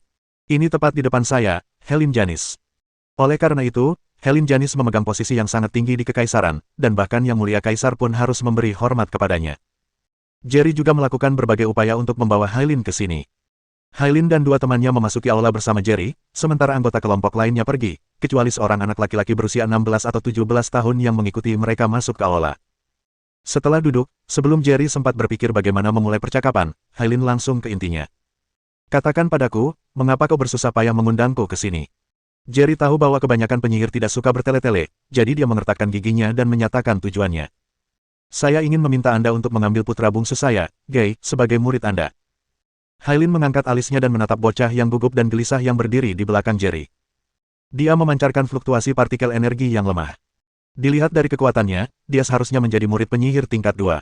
S1: Ini tepat di depan saya, Hailin Janis. Oleh karena itu, Hailin Janis memegang posisi yang sangat tinggi di kekaisaran, dan bahkan yang mulia kaisar pun harus memberi hormat kepadanya. Jerry juga melakukan berbagai upaya untuk membawa Hailin ke sini. Hailin dan dua temannya memasuki aula bersama Jerry, sementara anggota kelompok lainnya pergi, kecuali seorang anak laki-laki berusia 16 atau 17 tahun yang mengikuti mereka masuk ke aula. Setelah duduk, sebelum Jerry sempat berpikir bagaimana memulai percakapan, Hailin langsung ke intinya. "Katakan padaku, mengapa kau bersusah payah mengundangku ke sini?" Jerry tahu bahwa kebanyakan penyihir tidak suka bertele-tele, jadi dia mengertakkan giginya dan menyatakan tujuannya. "Saya ingin meminta Anda untuk mengambil putra bungsu saya, Gay, sebagai murid Anda." Hailin mengangkat alisnya dan menatap bocah yang gugup dan gelisah yang berdiri di belakang Jerry. Dia memancarkan fluktuasi partikel energi yang lemah. Dilihat dari kekuatannya, dia seharusnya menjadi murid penyihir tingkat 2.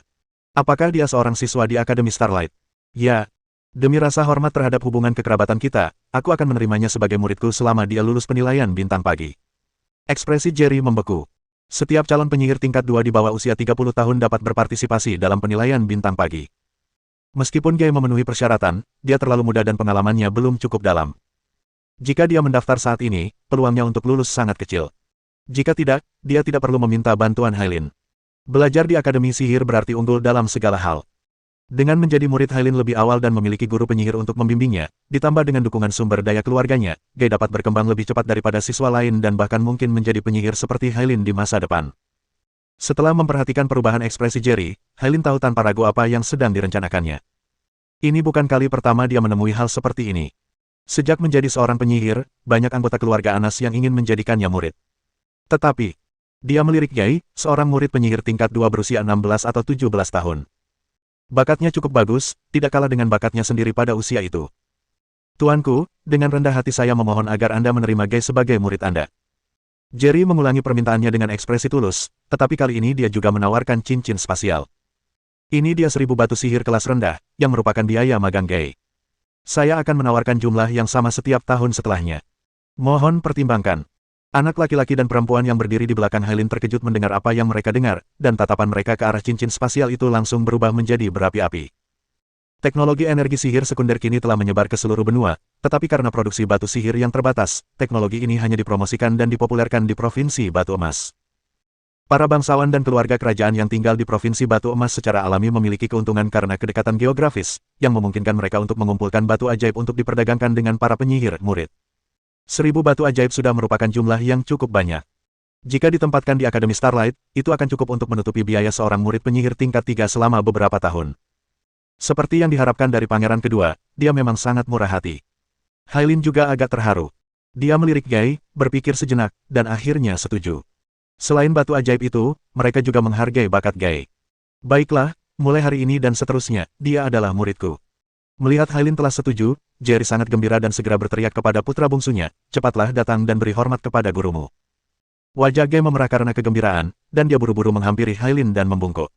S1: Apakah dia seorang siswa di Akademi Starlight? Ya. Demi rasa hormat terhadap hubungan kekerabatan kita, aku akan menerimanya sebagai muridku selama dia lulus penilaian bintang pagi. Ekspresi Jerry membeku. Setiap calon penyihir tingkat 2 di bawah usia 30 tahun dapat berpartisipasi dalam penilaian bintang pagi. Meskipun Gay memenuhi persyaratan, dia terlalu muda dan pengalamannya belum cukup dalam. Jika dia mendaftar saat ini, peluangnya untuk lulus sangat kecil. Jika tidak, dia tidak perlu meminta bantuan Hailin. Belajar di Akademi Sihir berarti unggul dalam segala hal. Dengan menjadi murid Hailin lebih awal dan memiliki guru penyihir untuk membimbingnya, ditambah dengan dukungan sumber daya keluarganya, Gay dapat berkembang lebih cepat daripada siswa lain dan bahkan mungkin menjadi penyihir seperti Hailin di masa depan. Setelah memperhatikan perubahan ekspresi Jerry, Hailin tahu tanpa ragu apa yang sedang direncanakannya. Ini bukan kali pertama dia menemui hal seperti ini. Sejak menjadi seorang penyihir, banyak anggota keluarga Anas yang ingin menjadikannya murid. Tetapi, dia melirik Gay, seorang murid penyihir tingkat 2 berusia 16 atau 17 tahun. Bakatnya cukup bagus, tidak kalah dengan bakatnya sendiri pada usia itu. "Tuanku, dengan rendah hati saya memohon agar Anda menerima Gay sebagai murid Anda." Jerry mengulangi permintaannya dengan ekspresi tulus, tetapi kali ini dia juga menawarkan cincin spasial. Ini dia 1000 batu sihir kelas rendah, yang merupakan biaya magang Gai. Saya akan menawarkan jumlah yang sama setiap tahun setelahnya. Mohon pertimbangkan. Anak laki-laki dan perempuan yang berdiri di belakang Hailin terkejut mendengar apa yang mereka dengar, dan tatapan mereka ke arah cincin spasial itu langsung berubah menjadi berapi-api. Teknologi energi sihir sekunder kini telah menyebar ke seluruh benua, tetapi karena produksi batu sihir yang terbatas, teknologi ini hanya dipromosikan dan dipopulerkan di Provinsi Batu Emas. Para bangsawan dan keluarga kerajaan yang tinggal di Provinsi Batu Emas secara alami memiliki keuntungan karena kedekatan geografis, yang memungkinkan mereka untuk mengumpulkan batu ajaib untuk diperdagangkan dengan para penyihir murid. 1000 batu ajaib sudah merupakan jumlah yang cukup banyak. Jika ditempatkan di Akademi Starlight, itu akan cukup untuk menutupi biaya seorang murid penyihir tingkat 3 selama beberapa tahun. Seperti yang diharapkan dari pangeran kedua, dia memang sangat murah hati. Hailin juga agak terharu. Dia melirik Gai, berpikir sejenak, dan akhirnya setuju. Selain batu ajaib itu, mereka juga menghargai bakat Gai. Baiklah, mulai hari ini dan seterusnya, dia adalah muridku. Melihat Hailin telah setuju, Jerry sangat gembira dan segera berteriak kepada putra bungsunya, cepatlah datang dan beri hormat kepada gurumu. Wajah Gai memerah karena kegembiraan, dan dia buru-buru menghampiri Hailin dan membungkuk.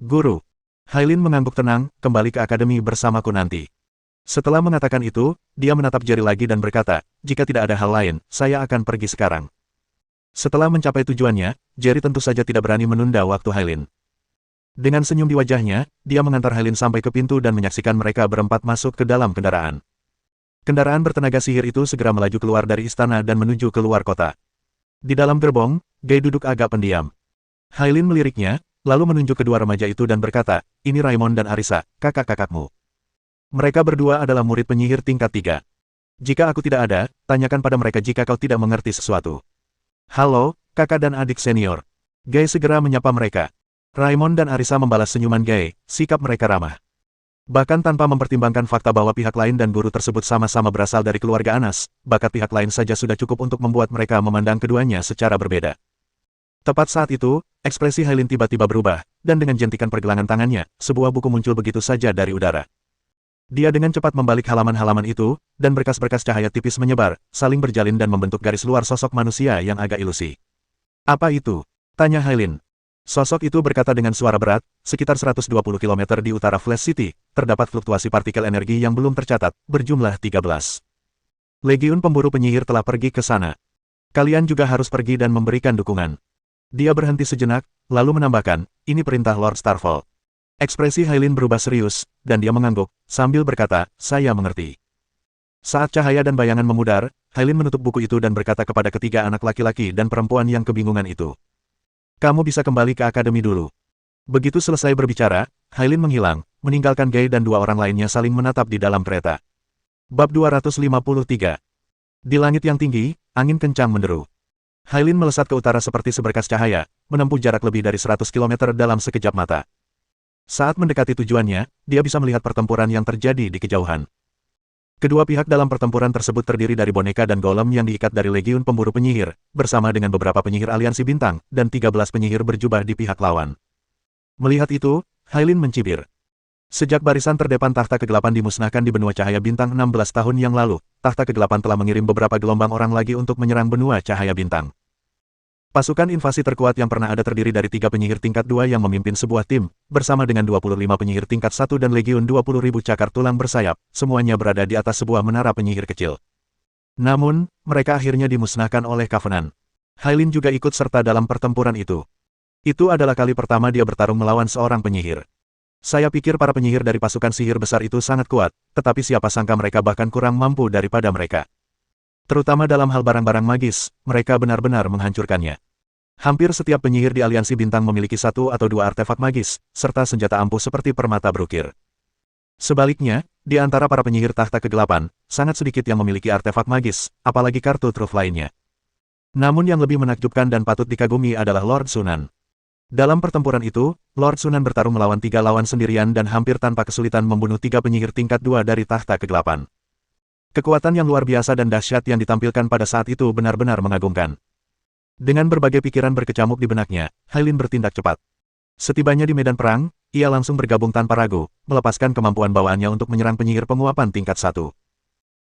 S1: Guru. Hailin mengangguk tenang, kembali ke akademi bersamaku nanti. Setelah mengatakan itu, dia menatap Jerry lagi dan berkata, jika tidak ada hal lain, saya akan pergi sekarang. Setelah mencapai tujuannya, Jerry tentu saja tidak berani menunda waktu Hailin. Dengan senyum di wajahnya, dia mengantar Hailin sampai ke pintu dan menyaksikan mereka berempat masuk ke dalam kendaraan. Kendaraan bertenaga sihir itu segera melaju keluar dari istana dan menuju ke luar kota. Di dalam gerbong, Gai duduk agak pendiam. Hailin meliriknya, lalu menunjuk kedua remaja itu dan berkata, ini Raymond dan Arisa, kakak-kakakmu. Mereka berdua adalah murid penyihir tingkat 3. Jika aku tidak ada, tanyakan pada mereka jika kau tidak mengerti sesuatu. Halo, kakak dan adik senior. Gai segera menyapa mereka. Raymond dan Arisa membalas senyuman Gai, sikap mereka ramah. Bahkan tanpa mempertimbangkan fakta bahwa pihak lain dan guru tersebut sama-sama berasal dari keluarga Anas, bakat pihak lain saja sudah cukup untuk membuat mereka memandang keduanya secara berbeda. Tepat saat itu, ekspresi Hailin tiba-tiba berubah, dan dengan jentikan pergelangan tangannya, sebuah buku muncul begitu saja dari udara. Dia dengan cepat membalik halaman-halaman itu, dan berkas-berkas cahaya tipis menyebar, saling berjalin dan membentuk garis luar sosok manusia yang agak ilusi. Apa itu? Tanya Hailin. Sosok itu berkata dengan suara berat, sekitar 120 km di utara Flash City, terdapat fluktuasi partikel energi yang belum tercatat, berjumlah 13. Legiun pemburu penyihir telah pergi ke sana. Kalian juga harus pergi dan memberikan dukungan. Dia berhenti sejenak, lalu menambahkan, ini perintah Lord Starfall. Ekspresi Hailin berubah serius, dan dia mengangguk, sambil berkata, saya mengerti. Saat cahaya dan bayangan memudar, Hailin menutup buku itu dan berkata kepada ketiga anak laki-laki dan perempuan yang kebingungan itu. Kamu bisa kembali ke akademi dulu. Begitu selesai berbicara, Hailin menghilang, meninggalkan Gai dan dua orang lainnya saling menatap di dalam kereta. Bab 253. Di langit yang tinggi, angin kencang menderu. Hailin melesat ke utara seperti seberkas cahaya, menempuh jarak lebih dari 100 km dalam sekejap mata. Saat mendekati tujuannya, dia bisa melihat pertempuran yang terjadi di kejauhan. Kedua pihak dalam pertempuran tersebut terdiri dari boneka dan golem yang diikat dari Legiun Pemburu Penyihir, bersama dengan beberapa penyihir aliansi bintang, dan 13 penyihir berjubah di pihak lawan. Melihat itu, Hailin mencibir. Sejak barisan terdepan tahta kegelapan dimusnahkan di benua cahaya bintang 16 tahun yang lalu, tahta kegelapan telah mengirim beberapa gelombang orang lagi untuk menyerang benua cahaya bintang. Pasukan invasi terkuat yang pernah ada terdiri dari 3 penyihir tingkat 2 yang memimpin sebuah tim, bersama dengan 25 penyihir tingkat 1 dan Legiun 20.000 cakar tulang bersayap, semuanya berada di atas sebuah menara penyihir kecil. Namun, mereka akhirnya dimusnahkan oleh Covenant. Hailin juga ikut serta dalam pertempuran itu. Itu adalah kali pertama dia bertarung melawan seorang penyihir. Saya pikir para penyihir dari pasukan sihir besar itu sangat kuat, tetapi siapa sangka mereka bahkan kurang mampu daripada mereka. Terutama dalam hal barang-barang magis, mereka benar-benar menghancurkannya. Hampir setiap penyihir di aliansi bintang memiliki 1 atau 2 artefak magis, serta senjata ampuh seperti permata brukir. Sebaliknya, di antara para penyihir tahta kegelapan, sangat sedikit yang memiliki artefak magis, apalagi kartu truf lainnya. Namun yang lebih menakjubkan dan patut dikagumi adalah Lord Sunan. Dalam pertempuran itu, Lord Sunan bertarung melawan 3 lawan sendirian dan hampir tanpa kesulitan membunuh 3 penyihir tingkat 2 dari tahta kegelapan. Kekuatan yang luar biasa dan dahsyat yang ditampilkan pada saat itu benar-benar mengagumkan. Dengan berbagai pikiran berkecamuk di benaknya, Hailin bertindak cepat. Setibanya di medan perang, ia langsung bergabung tanpa ragu, melepaskan kemampuan bawaannya untuk menyerang penyihir penguapan tingkat 1.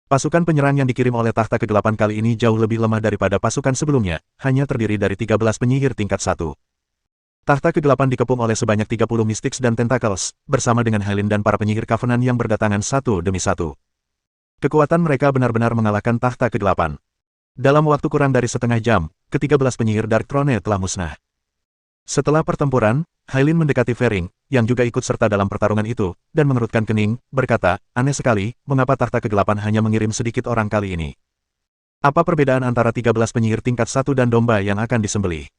S1: Pasukan penyerang yang dikirim oleh Takhta Kegelapan kali ini jauh lebih lemah daripada pasukan sebelumnya, hanya terdiri dari 13 penyihir tingkat 1. Takhta Kegelapan dikepung oleh sebanyak 30 Mystics dan Tentacles, bersama dengan Hailin dan para penyihir Covenant yang berdatangan satu demi satu. Kekuatan mereka benar-benar mengalahkan Takhta Kegelapan. Dalam waktu kurang dari setengah jam, ke-13 penyihir Dark Throne telah musnah. Setelah pertempuran, Hailin mendekati Fering, yang juga ikut serta dalam pertarungan itu, dan mengerutkan kening, berkata, aneh sekali, mengapa Takhta Kegelapan hanya mengirim sedikit orang kali ini? Apa perbedaan antara 13 penyihir tingkat 1 dan domba yang akan disembelih?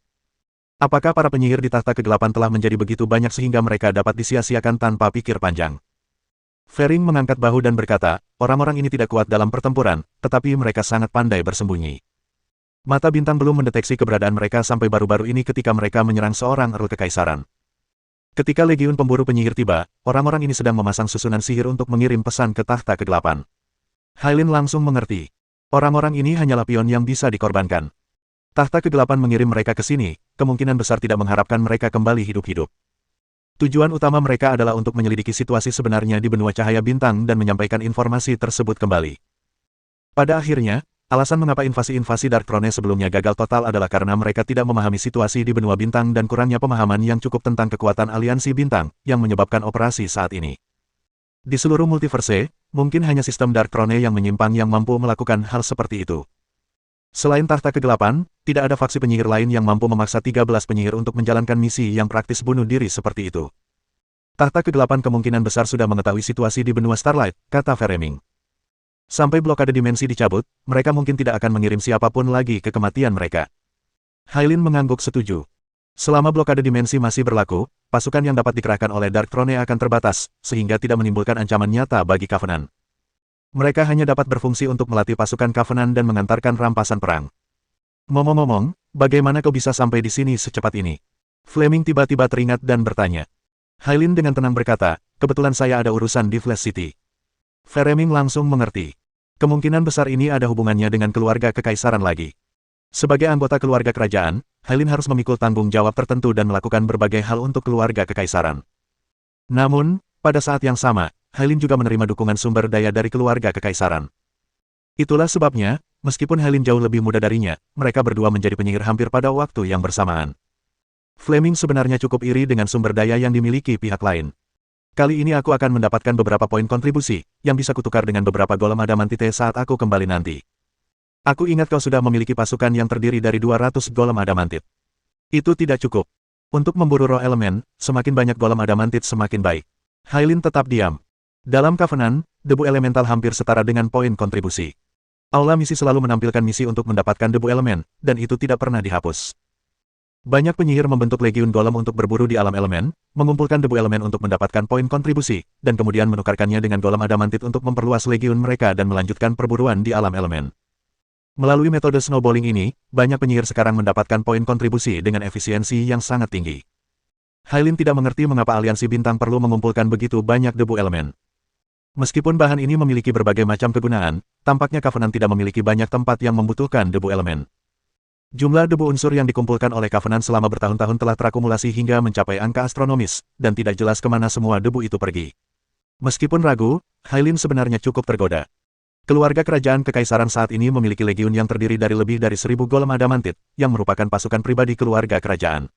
S1: Apakah para penyihir di Takhta Kegelapan telah menjadi begitu banyak sehingga mereka dapat disia-siakan tanpa pikir panjang? Fering mengangkat bahu dan berkata, orang-orang ini tidak kuat dalam pertempuran, tetapi mereka sangat pandai bersembunyi. Mata bintang belum mendeteksi keberadaan mereka sampai baru-baru ini ketika mereka menyerang seorang Earl Kekaisaran. Ketika Legiun Pemburu Penyihir tiba, orang-orang ini sedang memasang susunan sihir untuk mengirim pesan ke Takhta Kegelapan. Hailin langsung mengerti. Orang-orang ini hanyalah pion yang bisa dikorbankan. Takhta Kegelapan mengirim mereka ke sini, kemungkinan besar tidak mengharapkan mereka kembali hidup-hidup. Tujuan utama mereka adalah untuk menyelidiki situasi sebenarnya di benua cahaya bintang dan menyampaikan informasi tersebut kembali. Pada akhirnya, alasan mengapa invasi-invasi Dark Throne sebelumnya gagal total adalah karena mereka tidak memahami situasi di benua bintang dan kurangnya pemahaman yang cukup tentang kekuatan aliansi bintang, yang menyebabkan operasi saat ini. Di seluruh multiverse, mungkin hanya sistem Dark Throne yang menyimpang yang mampu melakukan hal seperti itu. Selain Takhta Kegelapan, tidak ada faksi penyihir lain yang mampu memaksa 13 penyihir untuk menjalankan misi yang praktis bunuh diri seperti itu. Takhta Kegelapan kemungkinan besar sudah mengetahui situasi di benua Starlight, kata Framing. Sampai blokade dimensi dicabut, mereka mungkin tidak akan mengirim siapapun lagi ke kematian mereka. Hailin mengangguk setuju. Selama blokade dimensi masih berlaku, pasukan yang dapat dikerahkan oleh Dark Throne akan terbatas, sehingga tidak menimbulkan ancaman nyata bagi Covenant. Mereka hanya dapat berfungsi untuk melatih pasukan Covenant dan mengantarkan rampasan perang. Ngomong-ngomong, bagaimana kau bisa sampai di sini secepat ini? Fleming tiba-tiba teringat dan bertanya. Hailin dengan tenang berkata, kebetulan saya ada urusan di Flash City. Fleming langsung mengerti. Kemungkinan besar ini ada hubungannya dengan keluarga kekaisaran lagi. Sebagai anggota keluarga kerajaan, Hailin harus memikul tanggung jawab tertentu dan melakukan berbagai hal untuk keluarga kekaisaran. Namun, pada saat yang sama, Hailin juga menerima dukungan sumber daya dari keluarga kekaisaran. Itulah sebabnya, meskipun Hailin jauh lebih muda darinya, mereka berdua menjadi penyihir hampir pada waktu yang bersamaan. Fleming sebenarnya cukup iri dengan sumber daya yang dimiliki pihak lain. Kali ini aku akan mendapatkan beberapa poin kontribusi, yang bisa kutukar dengan beberapa golem adamantite saat aku kembali nanti. Aku ingat kau sudah memiliki pasukan yang terdiri dari 200 golem adamantit. Itu tidak cukup. Untuk memburu roh elemen, semakin banyak golem adamantit semakin baik. Hailin tetap diam. Dalam Covenant, debu elemental hampir setara dengan poin kontribusi. Aula misi selalu menampilkan misi untuk mendapatkan debu elemen, dan itu tidak pernah dihapus. Banyak penyihir membentuk legiun golem untuk berburu di alam elemen, mengumpulkan debu elemen untuk mendapatkan poin kontribusi, dan kemudian menukarkannya dengan golem adamantit untuk memperluas legiun mereka dan melanjutkan perburuan di alam elemen. Melalui metode snowballing ini, banyak penyihir sekarang mendapatkan poin kontribusi dengan efisiensi yang sangat tinggi. Hailin tidak mengerti mengapa aliansi bintang perlu mengumpulkan begitu banyak debu elemen. Meskipun bahan ini memiliki berbagai macam kegunaan, tampaknya Covenant tidak memiliki banyak tempat yang membutuhkan debu elemen. Jumlah debu unsur yang dikumpulkan oleh Covenant selama bertahun-tahun telah terakumulasi hingga mencapai angka astronomis, dan tidak jelas kemana semua debu itu pergi. Meskipun ragu, Hailin sebenarnya cukup tergoda. Keluarga kerajaan kekaisaran saat ini memiliki legiun yang terdiri dari lebih dari 1000 golem adamantit, yang merupakan pasukan pribadi keluarga kerajaan.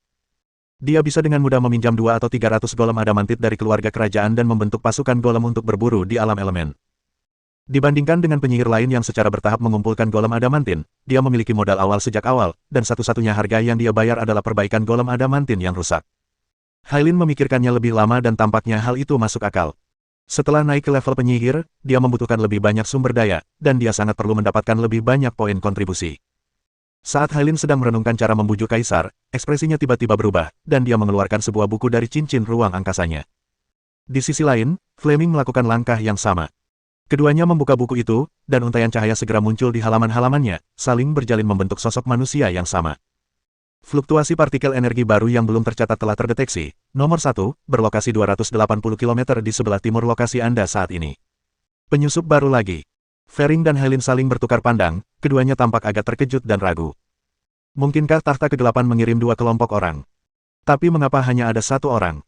S1: Dia bisa dengan mudah meminjam 2 atau 300 golem adamantit dari keluarga kerajaan dan membentuk pasukan golem untuk berburu di alam elemen. Dibandingkan dengan penyihir lain yang secara bertahap mengumpulkan golem adamantin, dia memiliki modal awal sejak awal, dan satu-satunya harga yang dia bayar adalah perbaikan golem adamantin yang rusak. Hailin memikirkannya lebih lama dan tampaknya hal itu masuk akal. Setelah naik ke level penyihir, dia membutuhkan lebih banyak sumber daya, dan dia sangat perlu mendapatkan lebih banyak poin kontribusi. Saat Hailin sedang merenungkan cara membujuk kaisar, ekspresinya tiba-tiba berubah, dan dia mengeluarkan sebuah buku dari cincin ruang angkasanya. Di sisi lain, Fleming melakukan langkah yang sama. Keduanya membuka buku itu, dan untaian cahaya segera muncul di halaman-halamannya, saling berjalin membentuk sosok manusia yang sama. Fluktuasi partikel energi baru yang belum tercatat telah terdeteksi. Nomor 1, berlokasi 280 km di sebelah timur lokasi Anda saat ini. Penyusup baru lagi. Fering dan Hailin saling bertukar pandang, keduanya tampak agak terkejut dan ragu. Mungkinkah Takhta Kegelapan mengirim 2 kelompok orang? Tapi mengapa hanya ada 1 orang?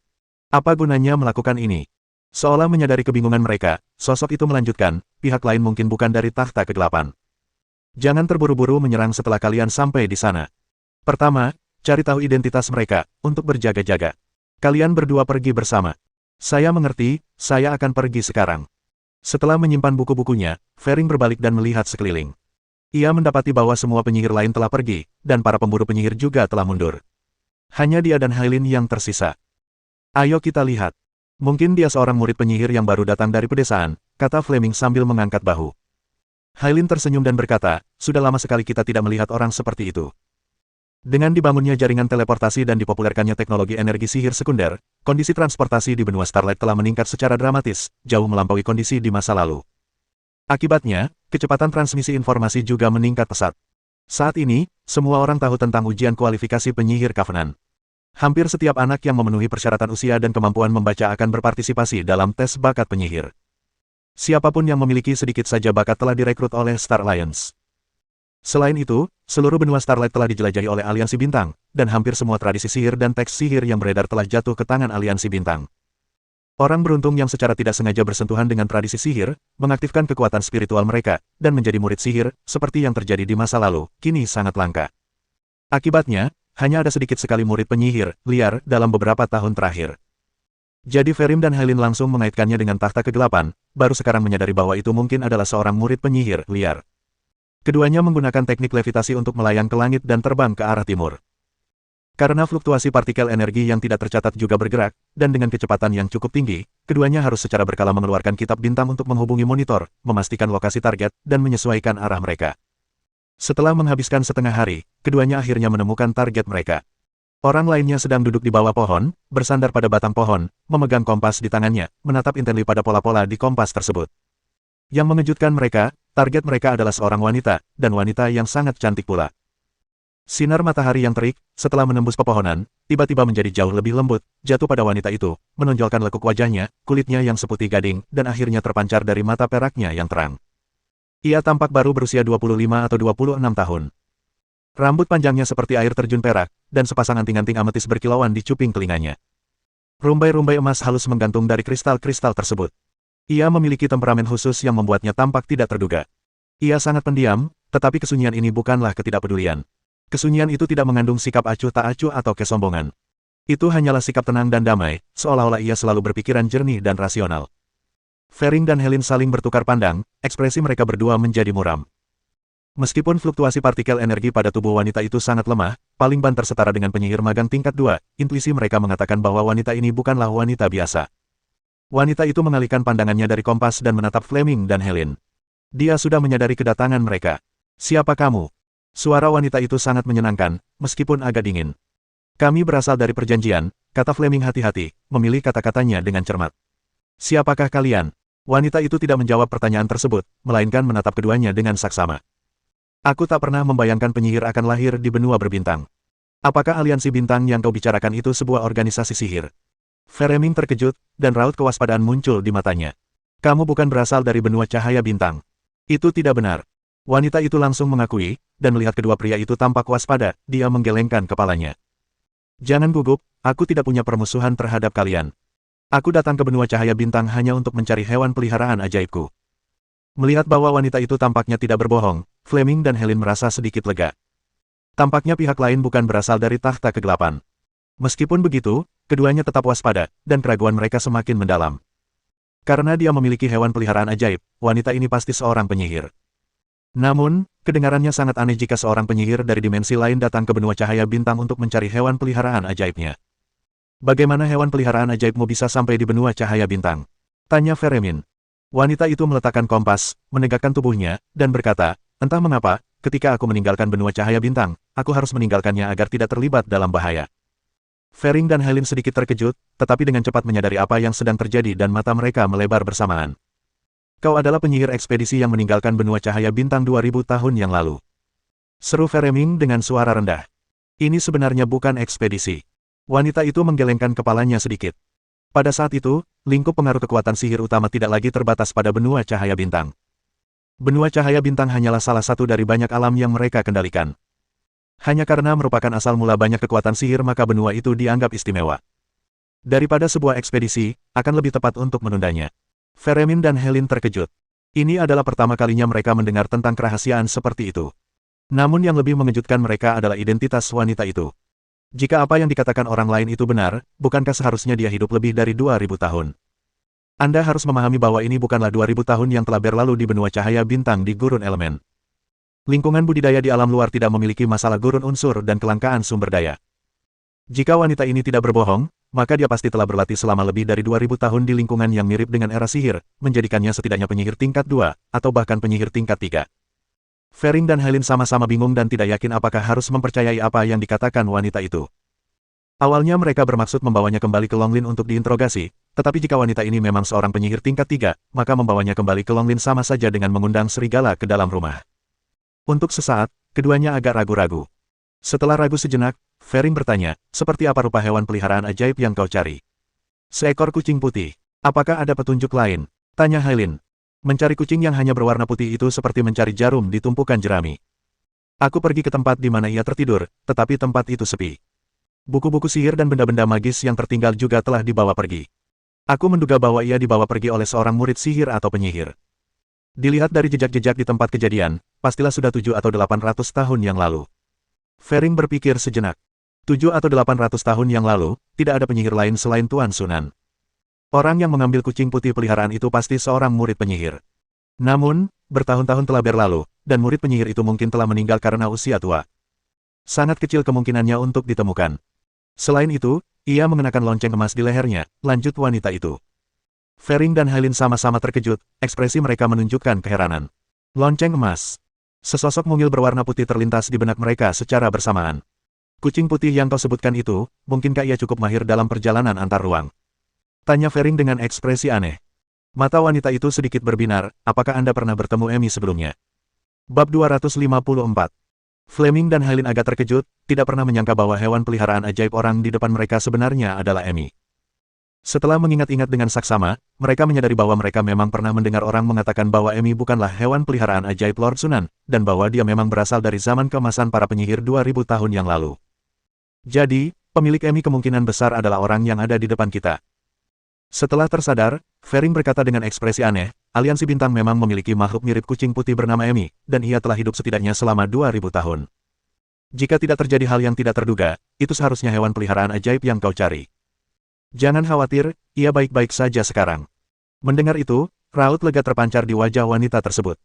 S1: Apa gunanya melakukan ini? Seolah menyadari kebingungan mereka, sosok itu melanjutkan, pihak lain mungkin bukan dari takhta kegelapan. Jangan terburu-buru menyerang setelah kalian sampai di sana. Pertama, cari tahu identitas mereka, untuk berjaga-jaga. Kalian berdua pergi bersama. Saya mengerti, saya akan pergi sekarang. Setelah menyimpan buku-bukunya, Fering berbalik dan melihat sekeliling. Ia mendapati bahwa semua penyihir lain telah pergi, dan para pemburu penyihir juga telah mundur. Hanya dia dan Hailin yang tersisa. Ayo kita lihat. Mungkin dia seorang murid penyihir yang baru datang dari pedesaan, kata Fleming sambil mengangkat bahu. Hailin tersenyum dan berkata, sudah lama sekali kita tidak melihat orang seperti itu. Dengan dibangunnya jaringan teleportasi dan dipopulerkannya teknologi energi sihir sekunder, kondisi transportasi di benua Starlight telah meningkat secara dramatis, jauh melampaui kondisi di masa lalu. Akibatnya, kecepatan transmisi informasi juga meningkat pesat. Saat ini, semua orang tahu tentang ujian kualifikasi penyihir Covenant. Hampir setiap anak yang memenuhi persyaratan usia dan kemampuan membaca akan berpartisipasi dalam tes bakat penyihir. Siapapun yang memiliki sedikit saja bakat telah direkrut oleh Star Alliance. Selain itu, seluruh benua Starlight telah dijelajahi oleh Aliansi Bintang, dan hampir semua tradisi sihir dan teks sihir yang beredar telah jatuh ke tangan Aliansi Bintang. Orang beruntung yang secara tidak sengaja bersentuhan dengan tradisi sihir, mengaktifkan kekuatan spiritual mereka, dan menjadi murid sihir, seperti yang terjadi di masa lalu, kini sangat langka. Akibatnya, hanya ada sedikit sekali murid penyihir liar dalam beberapa tahun terakhir. Jadi Ferim dan Hailin langsung mengaitkannya dengan takhta kegelapan, baru sekarang menyadari bahwa itu mungkin adalah seorang murid penyihir liar. Keduanya menggunakan teknik levitasi untuk melayang ke langit dan terbang ke arah timur. Karena fluktuasi partikel energi yang tidak tercatat juga bergerak, dan dengan kecepatan yang cukup tinggi, keduanya harus secara berkala mengeluarkan kitab bintang untuk menghubungi monitor, memastikan lokasi target, dan menyesuaikan arah mereka. Setelah menghabiskan setengah hari, keduanya akhirnya menemukan target mereka. Orang lainnya sedang duduk di bawah pohon, bersandar pada batang pohon, memegang kompas di tangannya, menatap intensif pada pola-pola di kompas tersebut. Yang mengejutkan mereka, target mereka adalah seorang wanita, dan wanita yang sangat cantik pula. Sinar matahari yang terik, setelah menembus pepohonan, tiba-tiba menjadi jauh lebih lembut, jatuh pada wanita itu, menonjolkan lekuk wajahnya, kulitnya yang seputih gading, dan akhirnya terpancar dari mata peraknya yang terang. Ia tampak baru berusia 25 atau 26 tahun. Rambut panjangnya seperti air terjun perak, dan sepasang anting-anting ametis berkilauan di cuping telinganya. Rumbai-rumbai emas halus menggantung dari kristal-kristal tersebut. Ia memiliki temperamen khusus yang membuatnya tampak tidak terduga. Ia sangat pendiam, tetapi kesunyian ini bukanlah ketidakpedulian. Kesunyian itu tidak mengandung sikap acuh tak acuh atau kesombongan. Itu hanyalah sikap tenang dan damai, seolah-olah ia selalu berpikiran jernih dan rasional. Fering dan Hailin saling bertukar pandang, ekspresi mereka berdua menjadi muram. Meskipun fluktuasi partikel energi pada tubuh wanita itu sangat lemah, paling banter setara dengan penyihir magang tingkat 2, intuisi mereka mengatakan bahwa wanita ini bukanlah wanita biasa. Wanita itu mengalihkan pandangannya dari kompas dan menatap Fleming dan Hailin. Dia sudah menyadari kedatangan mereka. Siapa kamu? Suara wanita itu sangat menyenangkan, meskipun agak dingin. Kami berasal dari perjanjian, kata Fleming hati-hati, memilih kata-katanya dengan cermat. Siapakah kalian? Wanita itu tidak menjawab pertanyaan tersebut, melainkan menatap keduanya dengan saksama. Aku tak pernah membayangkan penyihir akan lahir di benua berbintang. Apakah aliansi bintang yang kau bicarakan itu sebuah organisasi sihir? Fleming terkejut, dan raut kewaspadaan muncul di matanya. Kamu bukan berasal dari benua cahaya bintang. Itu tidak benar. Wanita itu langsung mengakui, dan melihat kedua pria itu tampak waspada, dia menggelengkan kepalanya. Jangan gugup, aku tidak punya permusuhan terhadap kalian. Aku datang ke benua cahaya bintang hanya untuk mencari hewan peliharaan ajaibku. Melihat bahwa wanita itu tampaknya tidak berbohong, Fleming dan Hailin merasa sedikit lega. Tampaknya pihak lain bukan berasal dari takhta kegelapan. Meskipun begitu, keduanya tetap waspada, dan keraguan mereka semakin mendalam. Karena dia memiliki hewan peliharaan ajaib, wanita ini pasti seorang penyihir. Namun, kedengarannya sangat aneh jika seorang penyihir dari dimensi lain datang ke benua cahaya bintang untuk mencari hewan peliharaan ajaibnya. Bagaimana hewan peliharaan ajaibmu bisa sampai di benua cahaya bintang? Tanya Feremin. Wanita itu meletakkan kompas, menegakkan tubuhnya, dan berkata, entah mengapa, ketika aku meninggalkan benua cahaya bintang, aku harus meninggalkannya agar tidak terlibat dalam bahaya. Fering dan Hailin sedikit terkejut, tetapi dengan cepat menyadari apa yang sedang terjadi dan mata mereka melebar bersamaan. Kau adalah penyihir ekspedisi yang meninggalkan benua cahaya bintang 2000 tahun yang lalu. Seru Fereming dengan suara rendah. Ini sebenarnya bukan ekspedisi. Wanita itu menggelengkan kepalanya sedikit. Pada saat itu, lingkup pengaruh kekuatan sihir utama tidak lagi terbatas pada benua cahaya bintang. Benua cahaya bintang hanyalah salah satu dari banyak alam yang mereka kendalikan. Hanya karena merupakan asal mula banyak kekuatan sihir maka benua itu dianggap istimewa. Daripada sebuah ekspedisi, akan lebih tepat untuk menundanya. Feremin dan Helin terkejut. Ini adalah pertama kalinya mereka mendengar tentang kerahasiaan seperti itu. Namun yang lebih mengejutkan mereka adalah identitas wanita itu. Jika apa yang dikatakan orang lain itu benar, bukankah seharusnya dia hidup lebih dari 2000 tahun? Anda harus memahami bahwa ini bukanlah 2000 tahun yang telah berlalu di benua cahaya bintang di gurun elemen. Lingkungan budidaya di alam luar tidak memiliki masalah gurun unsur dan kelangkaan sumber daya. Jika wanita ini tidak berbohong, maka dia pasti telah berlatih selama lebih dari 2000 tahun di lingkungan yang mirip dengan era sihir, menjadikannya setidaknya penyihir tingkat 2, atau bahkan penyihir tingkat 3. Fering dan Helin sama-sama bingung dan tidak yakin apakah harus mempercayai apa yang dikatakan wanita itu. Awalnya mereka bermaksud membawanya kembali ke Longlin untuk diinterogasi, tetapi jika wanita ini memang seorang penyihir tingkat 3, maka membawanya kembali ke Longlin sama saja dengan mengundang serigala ke dalam rumah. Untuk sesaat, keduanya agak ragu-ragu. Setelah ragu sejenak, Fering bertanya, seperti apa rupa hewan peliharaan ajaib yang kau cari? Seekor kucing putih. Apakah ada petunjuk lain? Tanya Helin. Mencari kucing yang hanya berwarna putih itu seperti mencari jarum di tumpukan jerami. Aku pergi ke tempat di mana ia tertidur, tetapi tempat itu sepi. Buku-buku sihir dan benda-benda magis yang tertinggal juga telah dibawa pergi. Aku menduga bahwa ia dibawa pergi oleh seorang murid sihir atau penyihir. Dilihat dari jejak-jejak di tempat kejadian, pastilah sudah 7 atau 800 tahun yang lalu. Fering berpikir sejenak. 7 atau 800 tahun yang lalu, tidak ada penyihir lain selain Tuan Sunan. Orang yang mengambil kucing putih peliharaan itu pasti seorang murid penyihir. Namun, bertahun-tahun telah berlalu, dan murid penyihir itu mungkin telah meninggal karena usia tua. Sangat kecil kemungkinannya untuk ditemukan. Selain itu, ia mengenakan lonceng emas di lehernya, lanjut wanita itu. Fering dan Helin sama-sama terkejut, ekspresi mereka menunjukkan keheranan. Lonceng emas. Sesosok mungil berwarna putih terlintas di benak mereka secara bersamaan. Kucing putih yang kau sebutkan itu, mungkinkah ia cukup mahir dalam perjalanan antar ruang? Tanya Fering dengan ekspresi aneh. Mata wanita itu sedikit berbinar, apakah Anda pernah bertemu Emi sebelumnya? Bab 254. Fleming dan Helin agak terkejut, tidak pernah menyangka bahwa hewan peliharaan ajaib orang di depan mereka sebenarnya adalah Emi. Setelah mengingat-ingat dengan saksama, mereka menyadari bahwa mereka memang pernah mendengar orang mengatakan bahwa Emi bukanlah hewan peliharaan ajaib Lord Sunan, dan bahwa dia memang berasal dari zaman keemasan para penyihir 2000 tahun yang lalu. Jadi, pemilik Emi kemungkinan besar adalah orang yang ada di depan kita. Setelah tersadar, Fering berkata dengan ekspresi aneh, aliansi bintang memang memiliki makhluk mirip kucing putih bernama Emi, dan ia telah hidup setidaknya selama 2000 tahun. Jika tidak terjadi hal yang tidak terduga, itu seharusnya hewan peliharaan ajaib yang kau cari. Jangan khawatir, ia baik-baik saja sekarang. Mendengar itu, raut lega terpancar di wajah wanita tersebut.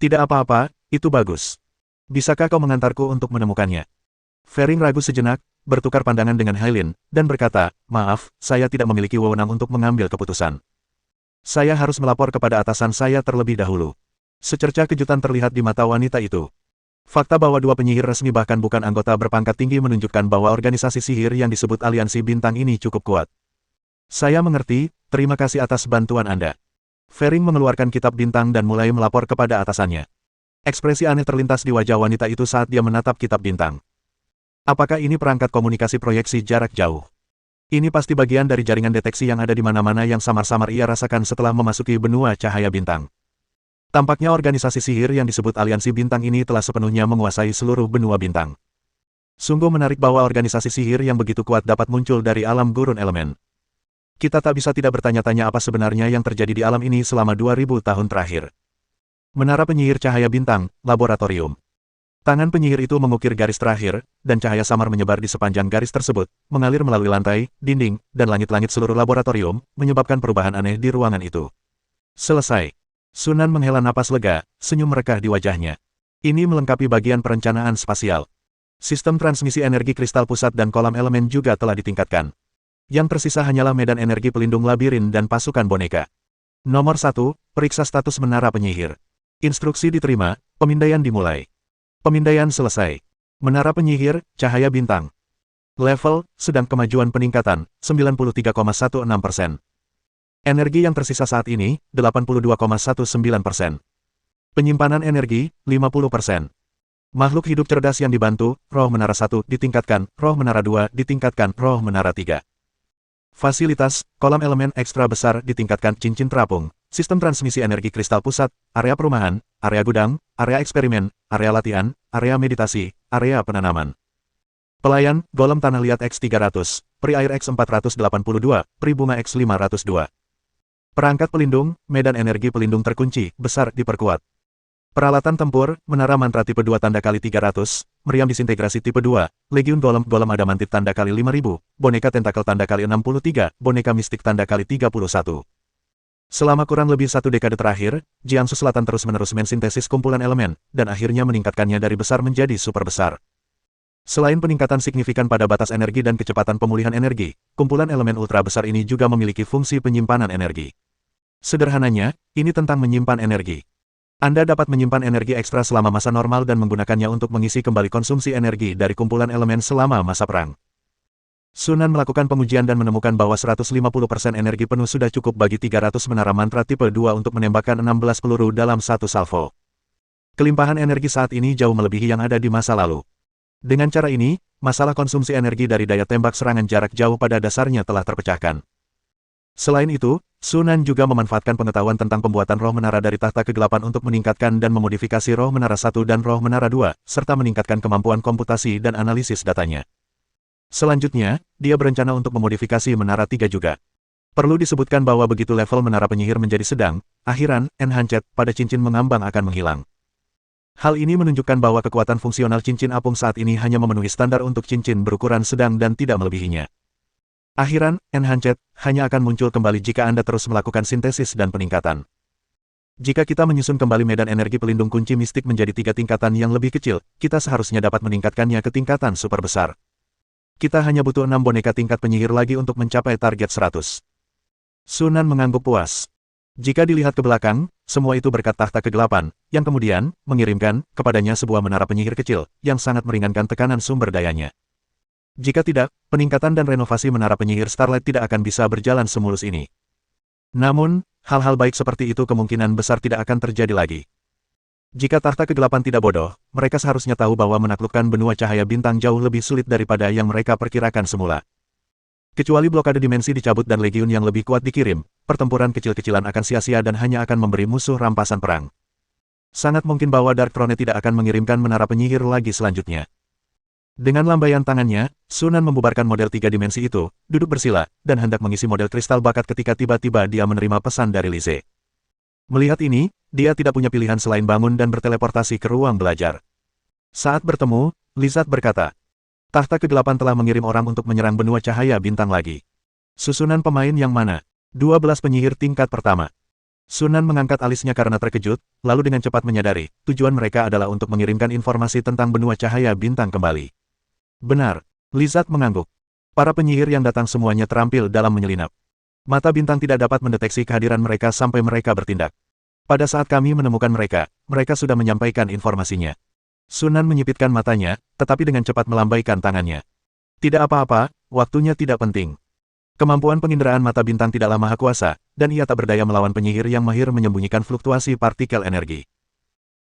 S1: Tidak apa-apa, itu bagus. Bisakah kau mengantarku untuk menemukannya? Fering ragu sejenak, bertukar pandangan dengan Helin, dan berkata, maaf, saya tidak memiliki wewenang untuk mengambil keputusan. Saya harus melapor kepada atasan saya terlebih dahulu. Secercah kejutan terlihat di mata wanita itu. Fakta bahwa dua penyihir resmi bahkan bukan anggota berpangkat tinggi menunjukkan bahwa organisasi sihir yang disebut aliansi bintang ini cukup kuat. Saya mengerti, terima kasih atas bantuan Anda. Fering mengeluarkan kitab bintang dan mulai melapor kepada atasannya. Ekspresi aneh terlintas di wajah wanita itu saat dia menatap kitab bintang. Apakah ini perangkat komunikasi proyeksi jarak jauh? Ini pasti bagian dari jaringan deteksi yang ada di mana-mana yang samar-samar ia rasakan setelah memasuki benua cahaya bintang. Tampaknya organisasi sihir yang disebut aliansi bintang ini telah sepenuhnya menguasai seluruh benua bintang. Sungguh menarik bahwa organisasi sihir yang begitu kuat dapat muncul dari alam gurun elemen. Kita tak bisa tidak bertanya-tanya apa sebenarnya yang terjadi di alam ini selama 2000 tahun terakhir. Menara penyihir cahaya bintang, laboratorium. Tangan penyihir itu mengukir garis terakhir, dan cahaya samar menyebar di sepanjang garis tersebut, mengalir melalui lantai, dinding, dan langit-langit seluruh laboratorium, menyebabkan perubahan aneh di ruangan itu. Selesai. Sunan menghela napas lega, senyum merekah di wajahnya. Ini melengkapi bagian perencanaan spasial. Sistem transmisi energi kristal pusat dan kolam elemen juga telah ditingkatkan. Yang tersisa hanyalah medan energi pelindung labirin dan pasukan boneka. Nomor 1, periksa status menara penyihir. Instruksi diterima, pemindaian dimulai. Pemindaian selesai. Menara penyihir, cahaya bintang. Level, sedang kemajuan peningkatan, 93,16%. Energi yang tersisa saat ini, 82,19%. Penyimpanan energi, 50%. Makhluk hidup cerdas yang dibantu, roh menara 1 ditingkatkan, roh menara 2 ditingkatkan, roh menara 3. Fasilitas, kolam elemen ekstra besar ditingkatkan, cincin terapung, sistem transmisi energi kristal pusat, area perumahan, area gudang, area eksperimen, area latihan, area meditasi, area penanaman. Pelayan, Golem Tanah Liat X300, Peri Air X482, Peri Bunga X502. Perangkat pelindung, medan energi pelindung terkunci, besar, diperkuat. Peralatan tempur, Menara Mantra tipe 2 tanda kali 300, Meriam Disintegrasi tipe 2, Legiun Golem Adamantit tanda kali 5000, Boneka Tentakel tanda kali 63, Boneka Mistik tanda kali 31. Selama kurang lebih 1 dekade terakhir, Jiangsu Selatan terus-menerus mensintesis kumpulan elemen, dan akhirnya meningkatkannya dari besar menjadi super besar. Selain peningkatan signifikan pada batas energi dan kecepatan pemulihan energi, kumpulan elemen ultra besar ini juga memiliki fungsi penyimpanan energi. Sederhananya, ini tentang menyimpan energi. Anda dapat menyimpan energi ekstra selama masa normal dan menggunakannya untuk mengisi kembali konsumsi energi dari kumpulan elemen selama masa perang. Sunan melakukan pengujian dan menemukan bahwa 150% energi penuh sudah cukup bagi 300 menara mantra tipe 2 untuk menembakkan 16 peluru dalam satu salvo. Kelimpahan energi saat ini jauh melebihi yang ada di masa lalu. Dengan cara ini, masalah konsumsi energi dari daya tembak serangan jarak jauh pada dasarnya telah terpecahkan. Selain itu, Sunan juga memanfaatkan pengetahuan tentang pembuatan roh menara dari tahta kegelapan untuk meningkatkan dan memodifikasi roh menara 1 dan roh menara 2, serta meningkatkan kemampuan komputasi dan analisis datanya. Selanjutnya, dia berencana untuk memodifikasi menara 3 juga. Perlu disebutkan bahwa begitu level menara penyihir menjadi sedang, akhiran, enhanced, pada cincin mengambang akan menghilang. Hal ini menunjukkan bahwa kekuatan fungsional cincin apung saat ini hanya memenuhi standar untuk cincin berukuran sedang dan tidak melebihinya. Akhiran, enhanced, hanya akan muncul kembali jika Anda terus melakukan sintesis dan peningkatan. Jika kita menyusun kembali medan energi pelindung kunci mistik menjadi 3 tingkatan yang lebih kecil, kita seharusnya dapat meningkatkannya ke tingkatan super besar. Kita hanya butuh 6 boneka tingkat penyihir lagi untuk mencapai target 100. Sunan mengangguk puas. Jika dilihat ke belakang, semua itu berkat tahta kegelapan, yang kemudian mengirimkan kepadanya sebuah menara penyihir kecil, yang sangat meringankan tekanan sumber dayanya. Jika tidak, peningkatan dan renovasi menara penyihir Starlight tidak akan bisa berjalan semulus ini. Namun, hal-hal baik seperti itu kemungkinan besar tidak akan terjadi lagi. Jika tahta kegelapan tidak bodoh, mereka seharusnya tahu bahwa menaklukkan benua cahaya bintang jauh lebih sulit daripada yang mereka perkirakan semula. Kecuali blokade dimensi dicabut dan legiun yang lebih kuat dikirim, pertempuran kecil-kecilan akan sia-sia dan hanya akan memberi musuh rampasan perang. Sangat mungkin bahwa Dark Throne tidak akan mengirimkan menara penyihir lagi selanjutnya. Dengan lambaian tangannya, Sunan membubarkan model 3 dimensi itu, duduk bersila, dan hendak mengisi model kristal bakat ketika tiba-tiba dia menerima pesan dari Lise. Melihat ini, dia tidak punya pilihan selain bangun dan berteleportasi ke ruang belajar. Saat bertemu, Lizard berkata, "Tahta kegelapan telah mengirim orang untuk menyerang benua cahaya bintang lagi. Susunan pemain yang mana?" 12 penyihir tingkat pertama. Sunan mengangkat alisnya karena terkejut, lalu dengan cepat menyadari, tujuan mereka adalah untuk mengirimkan informasi tentang benua cahaya bintang kembali. Benar, Lizard mengangguk. Para penyihir yang datang semuanya terampil dalam menyelinap. Mata bintang tidak dapat mendeteksi kehadiran mereka sampai mereka bertindak. Pada saat kami menemukan mereka, mereka sudah menyampaikan informasinya. Sunan menyipitkan matanya, tetapi dengan cepat melambaikan tangannya. Tidak apa-apa, waktunya tidak penting. Kemampuan penginderaan mata bintang tidaklah maha kuasa, dan ia tak berdaya melawan penyihir yang mahir menyembunyikan fluktuasi partikel energi.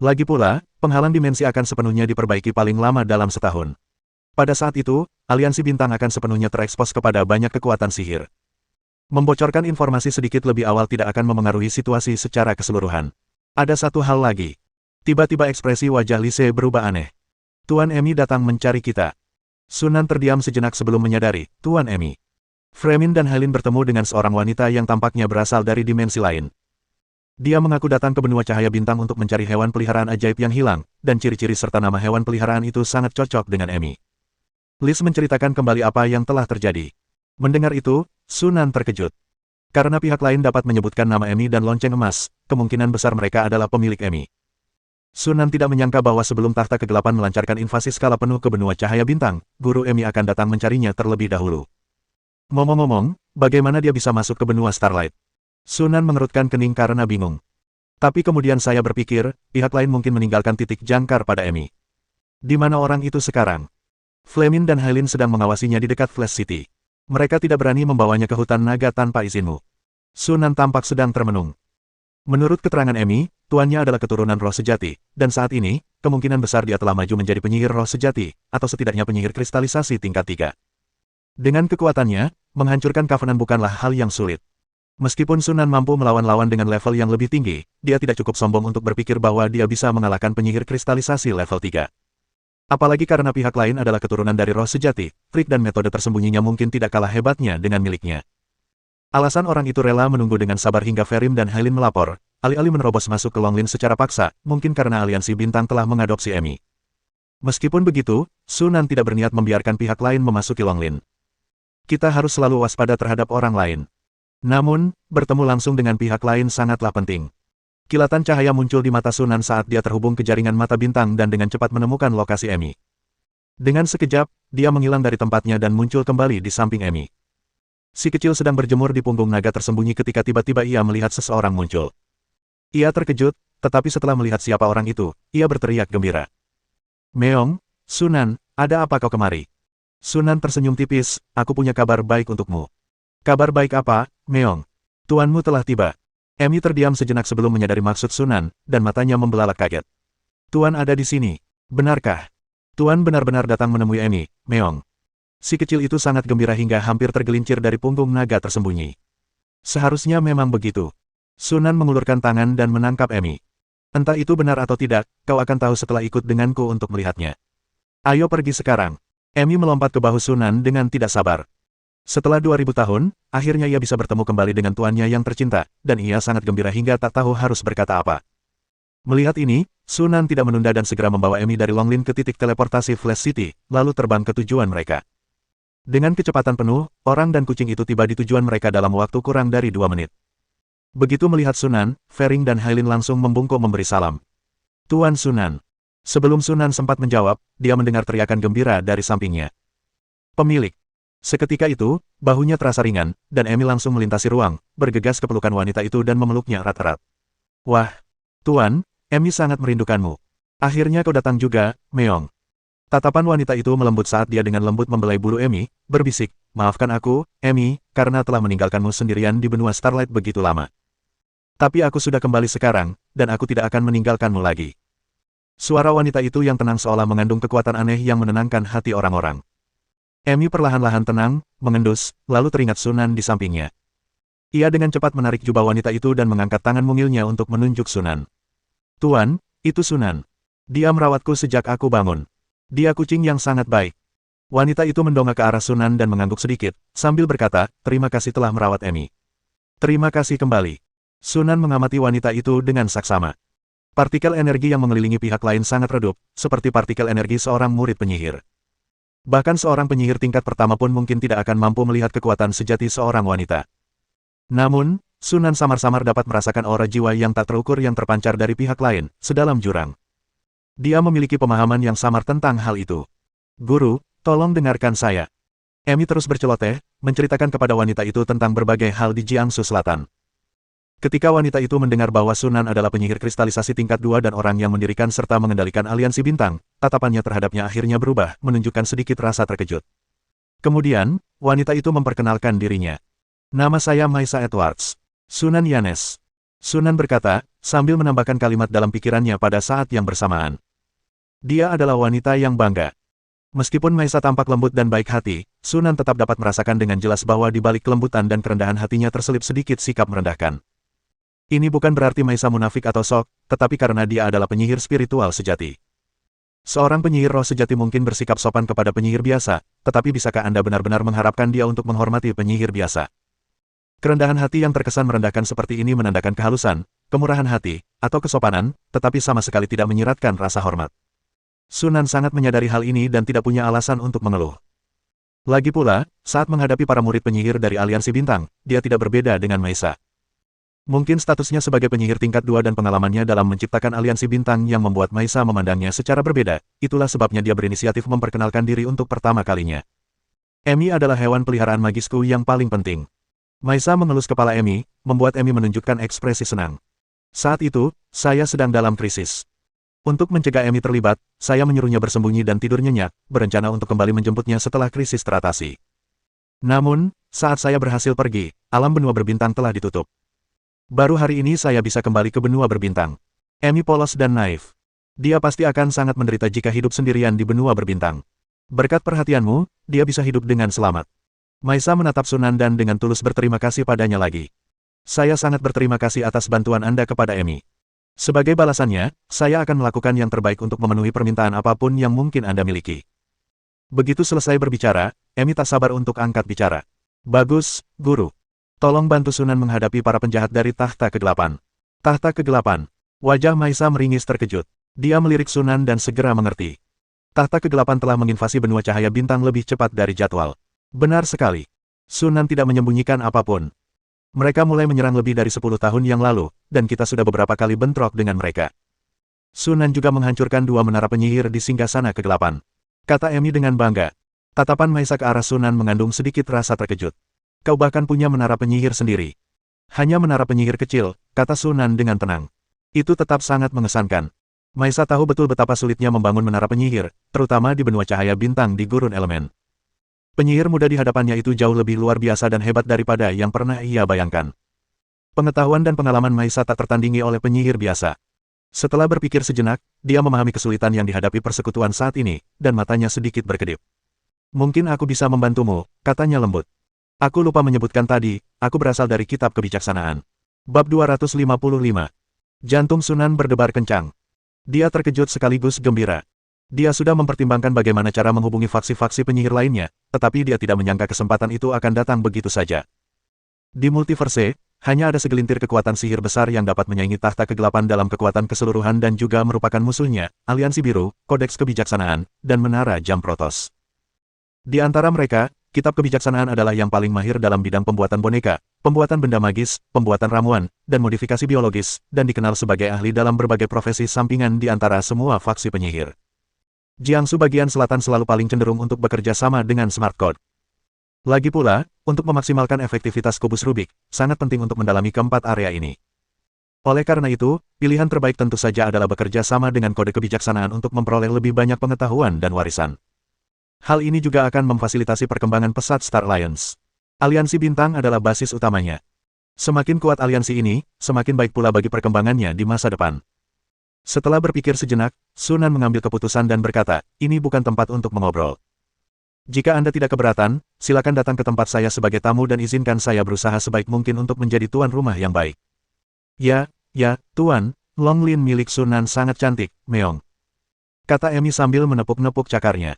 S1: Lagi pula, penghalang dimensi akan sepenuhnya diperbaiki paling lama dalam setahun. Pada saat itu, aliansi bintang akan sepenuhnya terekspos kepada banyak kekuatan sihir. Membocorkan informasi sedikit lebih awal tidak akan memengaruhi situasi secara keseluruhan. Ada satu hal lagi. Tiba-tiba ekspresi wajah Lise berubah aneh. Tuan Emi datang mencari kita. Sunan terdiam sejenak sebelum menyadari, Tuan Emi. Fremin dan Helin bertemu dengan seorang wanita yang tampaknya berasal dari dimensi lain. Dia mengaku datang ke benua cahaya bintang untuk mencari hewan peliharaan ajaib yang hilang, dan ciri-ciri serta nama hewan peliharaan itu sangat cocok dengan Emi. Liz menceritakan kembali apa yang telah terjadi. Mendengar itu, Sunan terkejut. Karena pihak lain dapat menyebutkan nama Emi dan lonceng emas, kemungkinan besar mereka adalah pemilik Emi. Sunan tidak menyangka bahwa sebelum tahta kegelapan melancarkan invasi skala penuh ke benua cahaya bintang, guru Emi akan datang mencarinya terlebih dahulu. Ngomong-ngomong, bagaimana dia bisa masuk ke benua Starlight? Sunan mengerutkan kening karena bingung. Tapi kemudian saya berpikir, pihak lain mungkin meninggalkan titik jangkar pada Emi. Di mana orang itu sekarang? Flemin dan Helin sedang mengawasinya di dekat Flash City. Mereka tidak berani membawanya ke hutan naga tanpa izinmu. Sunan tampak sedang termenung. Menurut keterangan Emi, tuannya adalah keturunan roh sejati, dan saat ini, kemungkinan besar dia telah maju menjadi penyihir roh sejati, atau setidaknya penyihir kristalisasi tingkat 3. Dengan kekuatannya, menghancurkan Covenant bukanlah hal yang sulit. Meskipun Sunan mampu melawan lawan dengan level yang lebih tinggi, dia tidak cukup sombong untuk berpikir bahwa dia bisa mengalahkan penyihir kristalisasi level 3. Apalagi karena pihak lain adalah keturunan dari roh sejati, trik dan metode tersembunyinya mungkin tidak kalah hebatnya dengan miliknya. Alasan orang itu rela menunggu dengan sabar hingga Ferim dan Hailin melapor, alih-alih menerobos masuk ke Longlin secara paksa, mungkin karena aliansi bintang telah mengadopsi Emi. Meskipun begitu, Sunan tidak berniat membiarkan pihak lain memasuki Longlin. Kita harus selalu waspada terhadap orang lain. Namun, bertemu langsung dengan pihak lain sangatlah penting. Kilatan cahaya muncul di mata Sunan saat dia terhubung ke jaringan mata bintang dan dengan cepat menemukan lokasi Emi. Dengan sekejap, dia menghilang dari tempatnya dan muncul kembali di samping Emi. Si kecil sedang berjemur di punggung naga tersembunyi ketika tiba-tiba ia melihat seseorang muncul. Ia terkejut, tetapi setelah melihat siapa orang itu, ia berteriak gembira. Meong, Sunan, ada apa kau kemari? Sunan tersenyum tipis, aku punya kabar baik untukmu. Kabar baik apa, Meong? Tuanmu telah tiba. Emi terdiam sejenak sebelum menyadari maksud Sunan, dan matanya membelalak kaget. Tuan ada di sini. Benarkah? Tuan benar-benar datang menemui Emi, Meong. Si kecil itu sangat gembira hingga hampir tergelincir dari punggung naga tersembunyi. Seharusnya memang begitu. Sunan mengulurkan tangan dan menangkap Emi. Entah itu benar atau tidak, kau akan tahu setelah ikut denganku untuk melihatnya. Ayo pergi sekarang. Emi melompat ke bahu Sunan dengan tidak sabar. Setelah 2000 tahun, akhirnya ia bisa bertemu kembali dengan tuannya yang tercinta, dan ia sangat gembira hingga tak tahu harus berkata apa. Melihat ini, Sunan tidak menunda dan segera membawa Emi dari Longlin ke titik teleportasi Flash City, lalu terbang ke tujuan mereka. Dengan kecepatan penuh, orang dan kucing itu tiba di tujuan mereka dalam waktu kurang dari 2 menit. Begitu melihat Sunan, Fering dan Hailin langsung membungkuk memberi salam. Tuan Sunan. Sebelum Sunan sempat menjawab, dia mendengar teriakan gembira dari sampingnya. Pemilik. Seketika itu, bahunya terasa ringan, dan Emi langsung melintasi ruang, bergegas ke pelukan wanita itu dan memeluknya erat-erat. Wah, Tuan, Emi sangat merindukanmu. Akhirnya kau datang juga, Meong. Tatapan wanita itu melembut saat dia dengan lembut membelai bulu Emi, berbisik, maafkan aku, Emi, karena telah meninggalkanmu sendirian di benua Starlight begitu lama. Tapi aku sudah kembali sekarang, dan aku tidak akan meninggalkanmu lagi. Suara wanita itu yang tenang seolah mengandung kekuatan aneh yang menenangkan hati orang-orang. Emi perlahan-lahan tenang, mengendus, lalu teringat Sunan di sampingnya. Ia dengan cepat menarik jubah wanita itu dan mengangkat tangan mungilnya untuk menunjuk Sunan. Tuan, itu Sunan. Dia merawatku sejak aku bangun. Dia kucing yang sangat baik. Wanita itu mendongak ke arah Sunan dan mengangguk sedikit, sambil berkata, terima kasih telah merawat Emi. Terima kasih kembali. Sunan mengamati wanita itu dengan saksama. Partikel energi yang mengelilingi pihak lain sangat redup, seperti partikel energi seorang murid penyihir. Bahkan seorang penyihir tingkat pertama pun mungkin tidak akan mampu melihat kekuatan sejati seorang wanita. Namun, Sunan samar-samar dapat merasakan aura jiwa yang tak terukur yang terpancar dari pihak lain, sedalam jurang. Dia memiliki pemahaman yang samar tentang hal itu. Guru, tolong dengarkan saya. Emi terus berceloteh, menceritakan kepada wanita itu tentang berbagai hal di Jiangsu Selatan. Ketika wanita itu mendengar bahwa Sunan adalah penyihir kristalisasi tingkat 2 dan orang yang mendirikan serta mengendalikan aliansi bintang, tatapannya terhadapnya akhirnya berubah, menunjukkan sedikit rasa terkejut. Kemudian, wanita itu memperkenalkan dirinya. Nama saya Maisa Edwards. Sunan Yanes. Sunan berkata, sambil menambahkan kalimat dalam pikirannya pada saat yang bersamaan. Dia adalah wanita yang bangga. Meskipun Maisa tampak lembut dan baik hati, Sunan tetap dapat merasakan dengan jelas bahwa di balik kelembutan dan kerendahan hatinya terselip sedikit sikap merendahkan. Ini bukan berarti Maisa munafik atau sok, tetapi karena dia adalah penyihir spiritual sejati. Seorang penyihir roh sejati mungkin bersikap sopan kepada penyihir biasa, tetapi bisakah Anda benar-benar mengharapkan dia untuk menghormati penyihir biasa? Kerendahan hati yang terkesan merendahkan seperti ini menandakan kehalusan, kemurahan hati, atau kesopanan, tetapi sama sekali tidak menyiratkan rasa hormat. Sunan sangat menyadari hal ini dan tidak punya alasan untuk mengeluh. Lagi pula, saat menghadapi para murid penyihir dari aliansi bintang, dia tidak berbeda dengan Maisa. Mungkin statusnya sebagai penyihir tingkat 2 dan pengalamannya dalam menciptakan aliansi bintang yang membuat Maisa memandangnya secara berbeda, itulah sebabnya dia berinisiatif memperkenalkan diri untuk pertama kalinya. Emi adalah hewan peliharaan magisku yang paling penting. Maisa mengelus kepala Emi, membuat Emi menunjukkan ekspresi senang. Saat itu, saya sedang dalam krisis. Untuk mencegah Emi terlibat, saya menyuruhnya bersembunyi dan tidur nyenyak, berencana untuk kembali menjemputnya setelah krisis teratasi. Namun, saat saya berhasil pergi, alam benua berbintang telah ditutup. Baru hari ini saya bisa kembali ke benua berbintang. Emi polos dan naif. Dia pasti akan sangat menderita jika hidup sendirian di benua berbintang. Berkat perhatianmu, dia bisa hidup dengan selamat. Maisa menatap Sunan dan dengan tulus berterima kasih padanya lagi. Saya sangat berterima kasih atas bantuan Anda kepada Emi. Sebagai balasannya, saya akan melakukan yang terbaik untuk memenuhi permintaan apapun yang mungkin Anda miliki. Begitu selesai berbicara, Emi tak sabar untuk angkat bicara. Bagus, Guru. Tolong bantu Sunan menghadapi para penjahat dari tahta ke-8. Tahta ke-8. Wajah Maisa meringis terkejut. Dia melirik Sunan dan segera mengerti. Tahta ke-8 telah menginvasi benua cahaya bintang lebih cepat dari jadwal. Benar sekali. Sunan tidak menyembunyikan apapun. Mereka mulai menyerang lebih dari 10 tahun yang lalu, dan kita sudah beberapa kali bentrok dengan mereka. Sunan juga menghancurkan 2 menara penyihir di singgasana ke-8. Kata Emi dengan bangga. Tatapan Maisa ke arah Sunan mengandung sedikit rasa terkejut. Kau bahkan punya menara penyihir sendiri. Hanya menara penyihir kecil, kata Sunan dengan tenang. Itu tetap sangat mengesankan. Maisa tahu betul betapa sulitnya membangun menara penyihir, terutama di benua cahaya bintang di gurun elemen. Penyihir muda di hadapannya itu jauh lebih luar biasa dan hebat daripada yang pernah ia bayangkan. Pengetahuan dan pengalaman Maisa tak tertandingi oleh penyihir biasa. Setelah berpikir sejenak, dia memahami kesulitan yang dihadapi persekutuan saat ini, dan matanya sedikit berkedip. Mungkin aku bisa membantumu, katanya lembut. Aku lupa menyebutkan tadi, aku berasal dari kitab kebijaksanaan. Bab 255. Jantung Sunan berdebar kencang. Dia terkejut sekaligus gembira. Dia sudah mempertimbangkan bagaimana cara menghubungi faksi-faksi penyihir lainnya, tetapi dia tidak menyangka kesempatan itu akan datang begitu saja. Di multiverse, hanya ada segelintir kekuatan sihir besar yang dapat menyaingi tahta ke-8 dalam kekuatan keseluruhan dan juga merupakan musuhnya, Aliansi Biru, Kodeks Kebijaksanaan, dan Menara Jam Protos. Di antara mereka, Kitab Kebijaksanaan adalah yang paling mahir dalam bidang pembuatan boneka, pembuatan benda magis, pembuatan ramuan, dan modifikasi biologis, dan dikenal sebagai ahli dalam berbagai profesi sampingan di antara semua faksi penyihir. Jiangsu bagian selatan selalu paling cenderung untuk bekerja sama dengan Smart Code. Lagi pula, untuk memaksimalkan efektivitas kubus Rubik, sangat penting untuk mendalami keempat area ini. Oleh karena itu, pilihan terbaik tentu saja adalah bekerja sama dengan kode kebijaksanaan untuk memperoleh lebih banyak pengetahuan dan warisan. Hal ini juga akan memfasilitasi perkembangan pesat Star Alliance. Aliansi Bintang adalah basis utamanya. Semakin kuat aliansi ini, semakin baik pula bagi perkembangannya di masa depan. Setelah berpikir sejenak, Sunan mengambil keputusan dan berkata, ini bukan tempat untuk mengobrol. Jika Anda tidak keberatan, silakan datang ke tempat saya sebagai tamu dan izinkan saya berusaha sebaik mungkin untuk menjadi tuan rumah yang baik. Ya, Tuan, Longlin milik Sunan sangat cantik, Meong. Kata Emi sambil menepuk-nepuk cakarnya.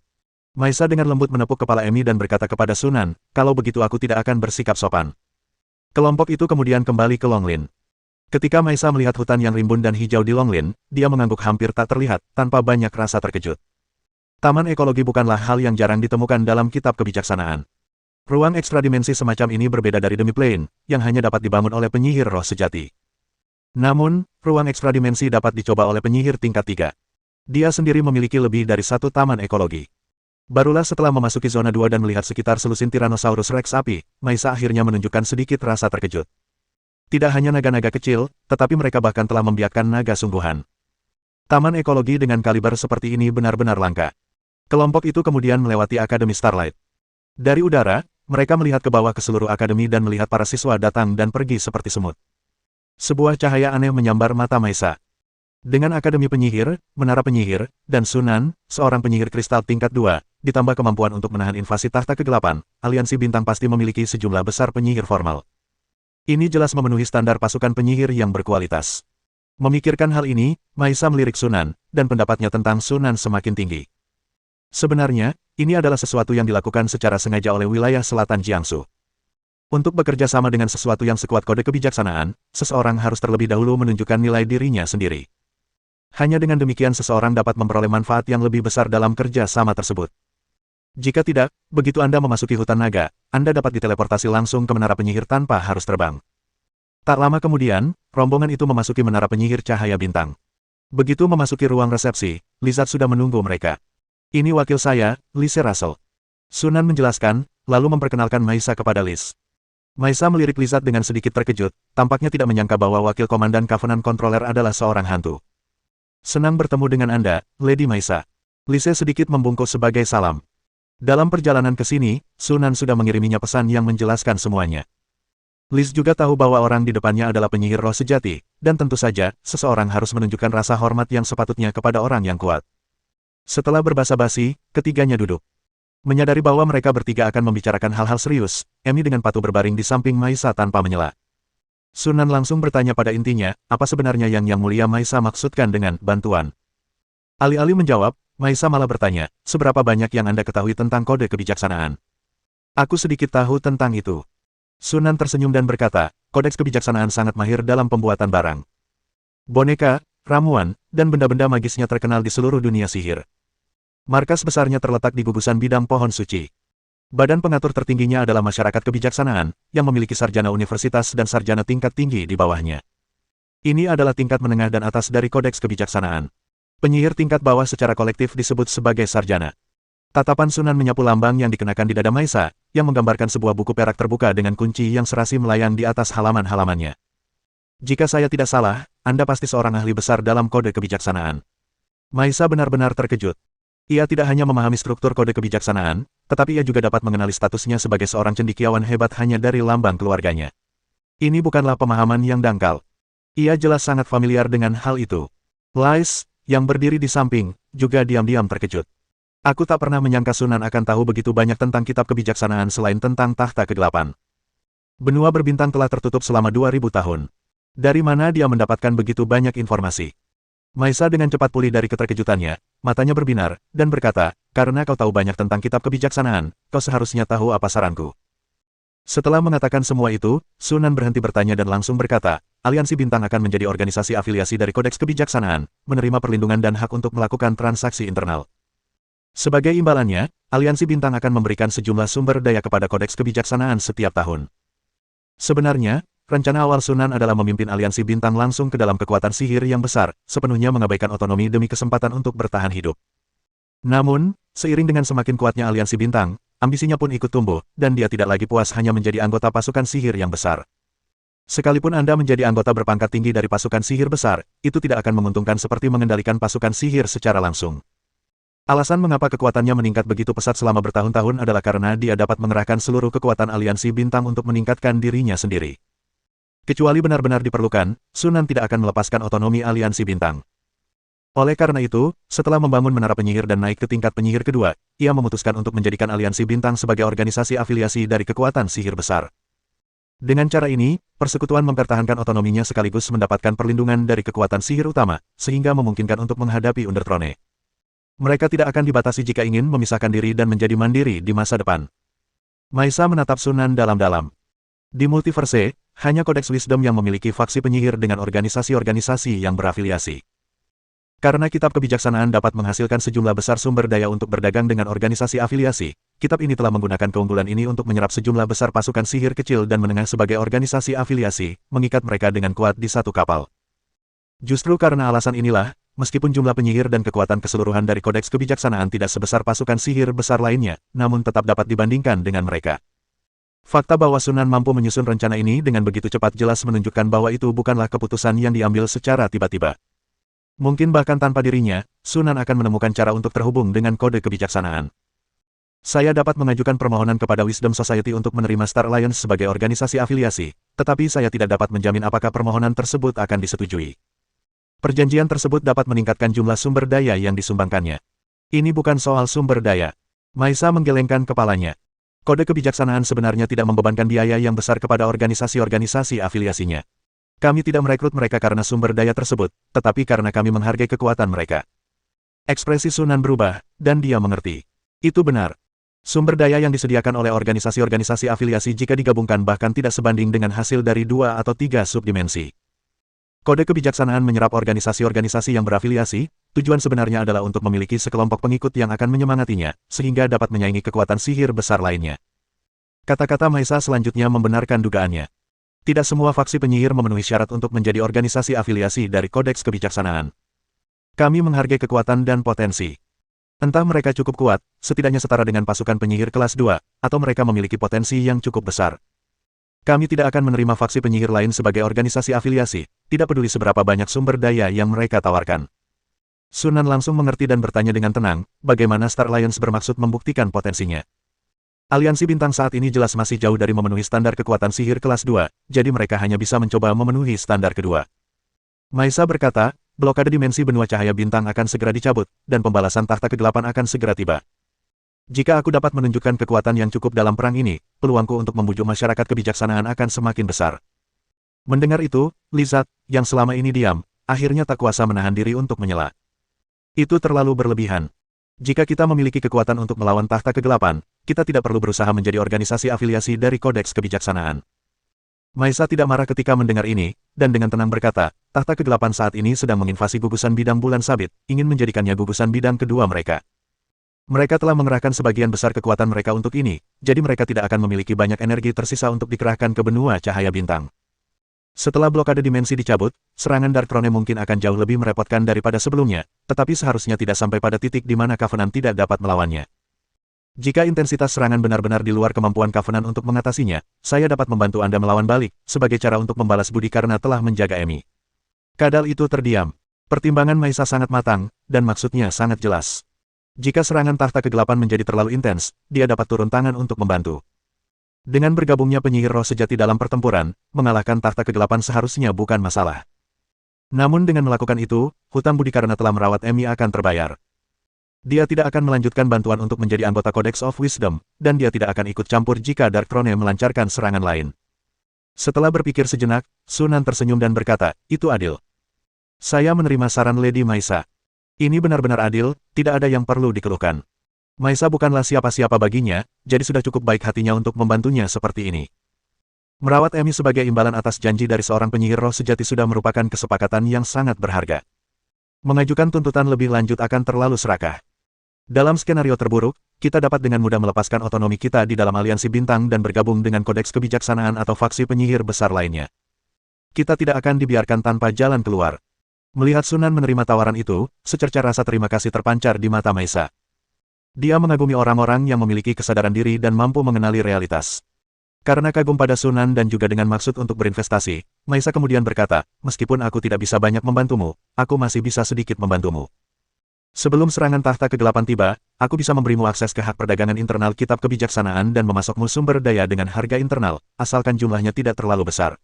S1: Maisa dengan lembut menepuk kepala Emi dan berkata kepada Sunan, kalau begitu aku tidak akan bersikap sopan. Kelompok itu kemudian kembali ke Longlin. Ketika Maisa melihat hutan yang rimbun dan hijau di Longlin, dia mengangguk hampir tak terlihat, tanpa banyak rasa terkejut. Taman ekologi bukanlah hal yang jarang ditemukan dalam kitab kebijaksanaan. Ruang ekstradimensi semacam ini berbeda dari Demiplane, yang hanya dapat dibangun oleh penyihir roh sejati. Namun, ruang ekstradimensi dapat dicoba oleh penyihir tingkat 3. Dia sendiri memiliki lebih dari satu taman ekologi. Barulah setelah memasuki zona 2 dan melihat sekitar selusin Tyrannosaurus Rex api, Maisa akhirnya menunjukkan sedikit rasa terkejut. Tidak hanya naga-naga kecil, tetapi mereka bahkan telah membiakkan naga sungguhan. Taman ekologi dengan kaliber seperti ini benar-benar langka. Kelompok itu kemudian melewati Akademi Starlight. Dari udara, mereka melihat ke bawah ke seluruh akademi dan melihat para siswa datang dan pergi seperti semut. Sebuah cahaya aneh menyambar mata Maisa. Dengan Akademi Penyihir, Menara Penyihir, dan Sunan, seorang penyihir kristal tingkat 2, ditambah kemampuan untuk menahan invasi tahta ke-8, Aliansi Bintang pasti memiliki sejumlah besar penyihir formal. Ini jelas memenuhi standar pasukan penyihir yang berkualitas. Memikirkan hal ini, Maisa melirik Sunan, dan pendapatnya tentang Sunan semakin tinggi. Sebenarnya, ini adalah sesuatu yang dilakukan secara sengaja oleh wilayah selatan Jiangsu. Untuk bekerja sama dengan sesuatu yang sekuat kode kebijaksanaan, seseorang harus terlebih dahulu menunjukkan nilai dirinya sendiri. Hanya dengan demikian seseorang dapat memperoleh manfaat yang lebih besar dalam kerja sama tersebut. Jika tidak, begitu Anda memasuki hutan naga, Anda dapat diteleportasi langsung ke menara penyihir tanpa harus terbang. Tak lama kemudian, rombongan itu memasuki menara penyihir cahaya bintang. Begitu memasuki ruang resepsi, Lizard sudah menunggu mereka. Ini wakil saya, Lise Russell. Sunan menjelaskan, lalu memperkenalkan Maisa kepada Liz. Maisa melirik Lizard dengan sedikit terkejut, tampaknya tidak menyangka bahwa wakil komandan Covenant Controller adalah seorang hantu. Senang bertemu dengan Anda, Lady Maisa. Lise sedikit membungkuk sebagai salam. Dalam perjalanan ke sini, Sunan sudah mengiriminya pesan yang menjelaskan semuanya. Liz juga tahu bahwa orang di depannya adalah penyihir roh sejati, dan tentu saja, seseorang harus menunjukkan rasa hormat yang sepatutnya kepada orang yang kuat. Setelah berbasa-basi, ketiganya duduk. Menyadari bahwa mereka bertiga akan membicarakan hal-hal serius, Emi dengan patuh berbaring di samping Maisa tanpa menyela. Sunan langsung bertanya pada intinya, apa sebenarnya yang Mulia Maisa maksudkan dengan bantuan. Alih-alih menjawab, Maisa malah bertanya, seberapa banyak yang Anda ketahui tentang kode kebijaksanaan? Aku sedikit tahu tentang itu. Sunan tersenyum dan berkata, kodeks kebijaksanaan sangat mahir dalam pembuatan barang. Boneka, ramuan, dan benda-benda magisnya terkenal di seluruh dunia sihir. Markas besarnya terletak di gugusan bidang pohon suci. Badan pengatur tertingginya adalah masyarakat kebijaksanaan, yang memiliki sarjana universitas dan sarjana tingkat tinggi di bawahnya. Ini adalah tingkat menengah dan atas dari kodeks kebijaksanaan. Penyihir tingkat bawah secara kolektif disebut sebagai sarjana. Tatapan Sunan menyapu lambang yang dikenakan di dada Maisa, yang menggambarkan sebuah buku perak terbuka dengan kunci yang serasi melayang di atas halaman-halamannya. Jika saya tidak salah, Anda pasti seorang ahli besar dalam kode kebijaksanaan. Maisa benar-benar terkejut. Ia tidak hanya memahami struktur kode kebijaksanaan, tetapi ia juga dapat mengenali statusnya sebagai seorang cendekiawan hebat hanya dari lambang keluarganya. Ini bukanlah pemahaman yang dangkal. Ia jelas sangat familiar dengan hal itu. Lais, yang berdiri di samping, juga diam-diam terkejut. Aku tak pernah menyangka Sunan akan tahu begitu banyak tentang kitab kebijaksanaan selain tentang tahta kegelapan. Benua berbintang telah tertutup selama 2000 tahun. Dari mana dia mendapatkan begitu banyak informasi? Maisa dengan cepat pulih dari keterkejutannya, matanya berbinar, dan berkata, karena kau tahu banyak tentang kitab kebijaksanaan, kau seharusnya tahu apa saranku. Setelah mengatakan semua itu, Sunan berhenti bertanya dan langsung berkata, Aliansi Bintang akan menjadi organisasi afiliasi dari Kodeks Kebijaksanaan, menerima perlindungan dan hak untuk melakukan transaksi internal. Sebagai imbalannya, Aliansi Bintang akan memberikan sejumlah sumber daya kepada Kodeks Kebijaksanaan setiap tahun. Sebenarnya, rencana awal Sunan adalah memimpin Aliansi Bintang langsung ke dalam kekuatan sihir yang besar, sepenuhnya mengabaikan otonomi demi kesempatan untuk bertahan hidup. Namun, seiring dengan semakin kuatnya Aliansi Bintang, ambisinya pun ikut tumbuh, dan dia tidak lagi puas hanya menjadi anggota pasukan sihir yang besar. Sekalipun Anda menjadi anggota berpangkat tinggi dari pasukan sihir besar, itu tidak akan menguntungkan seperti mengendalikan pasukan sihir secara langsung. Alasan mengapa kekuatannya meningkat begitu pesat selama bertahun-tahun adalah karena dia dapat mengerahkan seluruh kekuatan Aliansi Bintang untuk meningkatkan dirinya sendiri. Kecuali benar-benar diperlukan, Sunan tidak akan melepaskan otonomi Aliansi Bintang. Oleh karena itu, setelah membangun menara penyihir dan naik ke tingkat penyihir kedua, ia memutuskan untuk menjadikan Aliansi Bintang sebagai organisasi afiliasi dari kekuatan sihir besar. Dengan cara ini, persekutuan mempertahankan otonominya sekaligus mendapatkan perlindungan dari kekuatan sihir utama, sehingga memungkinkan untuk menghadapi Underthrone. Mereka tidak akan dibatasi jika ingin memisahkan diri dan menjadi mandiri di masa depan. Maisa menatap Sunan dalam-dalam. Di multiverse, hanya Kodeks Wisdom yang memiliki faksi penyihir dengan organisasi-organisasi yang berafiliasi. Karena kitab kebijaksanaan dapat menghasilkan sejumlah besar sumber daya untuk berdagang dengan organisasi afiliasi, kitab ini telah menggunakan keunggulan ini untuk menyerap sejumlah besar pasukan sihir kecil dan menengah sebagai organisasi afiliasi, mengikat mereka dengan kuat di satu kapal. Justru karena alasan inilah, meskipun jumlah penyihir dan kekuatan keseluruhan dari Kodeks Kebijaksanaan tidak sebesar pasukan sihir besar lainnya, namun tetap dapat dibandingkan dengan mereka. Fakta bahwa Sunan mampu menyusun rencana ini dengan begitu cepat jelas menunjukkan bahwa itu bukanlah keputusan yang diambil secara tiba-tiba. Mungkin bahkan tanpa dirinya, Sunan akan menemukan cara untuk terhubung dengan kode kebijaksanaan. Saya dapat mengajukan permohonan kepada Wisdom Society untuk menerima Star Alliance sebagai organisasi afiliasi, tetapi saya tidak dapat menjamin apakah permohonan tersebut akan disetujui. Perjanjian tersebut dapat meningkatkan jumlah sumber daya yang disumbangkannya. Ini bukan soal sumber daya. Maisa menggelengkan kepalanya. Kode kebijaksanaan sebenarnya tidak membebankan biaya yang besar kepada organisasi-organisasi afiliasinya. Kami tidak merekrut mereka karena sumber daya tersebut, tetapi karena kami menghargai kekuatan mereka. Ekspresi Sunan berubah, dan dia mengerti. Itu benar. Sumber daya yang disediakan oleh organisasi-organisasi afiliasi jika digabungkan bahkan tidak sebanding dengan hasil dari 2 atau 3 subdimensi. Kode kebijaksanaan menyerap organisasi-organisasi yang berafiliasi, tujuan sebenarnya adalah untuk memiliki sekelompok pengikut yang akan menyemangatinya, sehingga dapat menyaingi kekuatan sihir besar lainnya. Kata-kata Maisa selanjutnya membenarkan dugaannya. Tidak semua faksi penyihir memenuhi syarat untuk menjadi organisasi afiliasi dari Kodeks Kebijaksanaan. Kami menghargai kekuatan dan potensi. Entah mereka cukup kuat, setidaknya setara dengan pasukan penyihir kelas 2, atau mereka memiliki potensi yang cukup besar. Kami tidak akan menerima faksi penyihir lain sebagai organisasi afiliasi, tidak peduli seberapa banyak sumber daya yang mereka tawarkan. Sunan langsung mengerti dan bertanya dengan tenang, bagaimana Star Alliance bermaksud membuktikan potensinya. Aliansi Bintang saat ini jelas masih jauh dari memenuhi standar kekuatan sihir kelas 2, jadi mereka hanya bisa mencoba memenuhi standar kedua. Maisa berkata, blokade dimensi benua cahaya bintang akan segera dicabut, dan pembalasan tahta kegelapan akan segera tiba. Jika aku dapat menunjukkan kekuatan yang cukup dalam perang ini, peluangku untuk membujuk masyarakat kebijaksanaan akan semakin besar. Mendengar itu, Lizard, yang selama ini diam, akhirnya tak kuasa menahan diri untuk menyela. Itu terlalu berlebihan. Jika kita memiliki kekuatan untuk melawan tahta kegelapan, kita tidak perlu berusaha menjadi organisasi afiliasi dari Kodeks Kebijaksanaan. Maisa tidak marah ketika mendengar ini, dan dengan tenang berkata, tahta kegelapan saat ini sedang menginvasi gugusan bidang bulan sabit, ingin menjadikannya gugusan bidang kedua mereka. Mereka telah mengerahkan sebagian besar kekuatan mereka untuk ini, jadi mereka tidak akan memiliki banyak energi tersisa untuk dikerahkan ke benua cahaya bintang. Setelah blokade dimensi dicabut, serangan Dark Throne mungkin akan jauh lebih merepotkan daripada sebelumnya, tetapi seharusnya tidak sampai pada titik di mana Covenant tidak dapat melawannya. Jika intensitas serangan benar-benar di luar kemampuan Covenant untuk mengatasinya, saya dapat membantu Anda melawan balik, sebagai cara untuk membalas budi karena telah menjaga Emi. Kadal itu terdiam. Pertimbangan Maisa sangat matang, dan maksudnya sangat jelas. Jika serangan tahta kegelapan menjadi terlalu intens, dia dapat turun tangan untuk membantu. Dengan bergabungnya penyihir roh sejati dalam pertempuran, mengalahkan tahta kegelapan seharusnya bukan masalah. Namun dengan melakukan itu, hutang budi karena telah merawat Emi akan terbayar. Dia tidak akan melanjutkan bantuan untuk menjadi anggota Codex of Wisdom, dan dia tidak akan ikut campur jika Dark Throne melancarkan serangan lain. Setelah berpikir sejenak, Sunan tersenyum dan berkata, itu adil. Saya menerima saran Lady Maisa. Ini benar-benar adil, tidak ada yang perlu dikeluhkan. Maisa bukanlah siapa-siapa baginya, jadi sudah cukup baik hatinya untuk membantunya seperti ini. Merawat Emi sebagai imbalan atas janji dari seorang penyihir roh sejati sudah merupakan kesepakatan yang sangat berharga. Mengajukan tuntutan lebih lanjut akan terlalu serakah. Dalam skenario terburuk, kita dapat dengan mudah melepaskan otonomi kita di dalam aliansi bintang dan bergabung dengan Kodeks Kebijaksanaan atau faksi penyihir besar lainnya. Kita tidak akan dibiarkan tanpa jalan keluar. Melihat Sunan menerima tawaran itu, secerca rasa terima kasih terpancar di mata Maisa. Dia mengagumi orang-orang yang memiliki kesadaran diri dan mampu mengenali realitas. Karena kagum pada Sunan dan juga dengan maksud untuk berinvestasi, Maisa kemudian berkata, meskipun aku tidak bisa banyak membantumu, aku masih bisa sedikit membantumu. Sebelum serangan tahta kegelapan tiba, aku bisa memberimu akses ke hak perdagangan internal kitab kebijaksanaan dan memasokmu sumber daya dengan harga internal, asalkan jumlahnya tidak terlalu besar.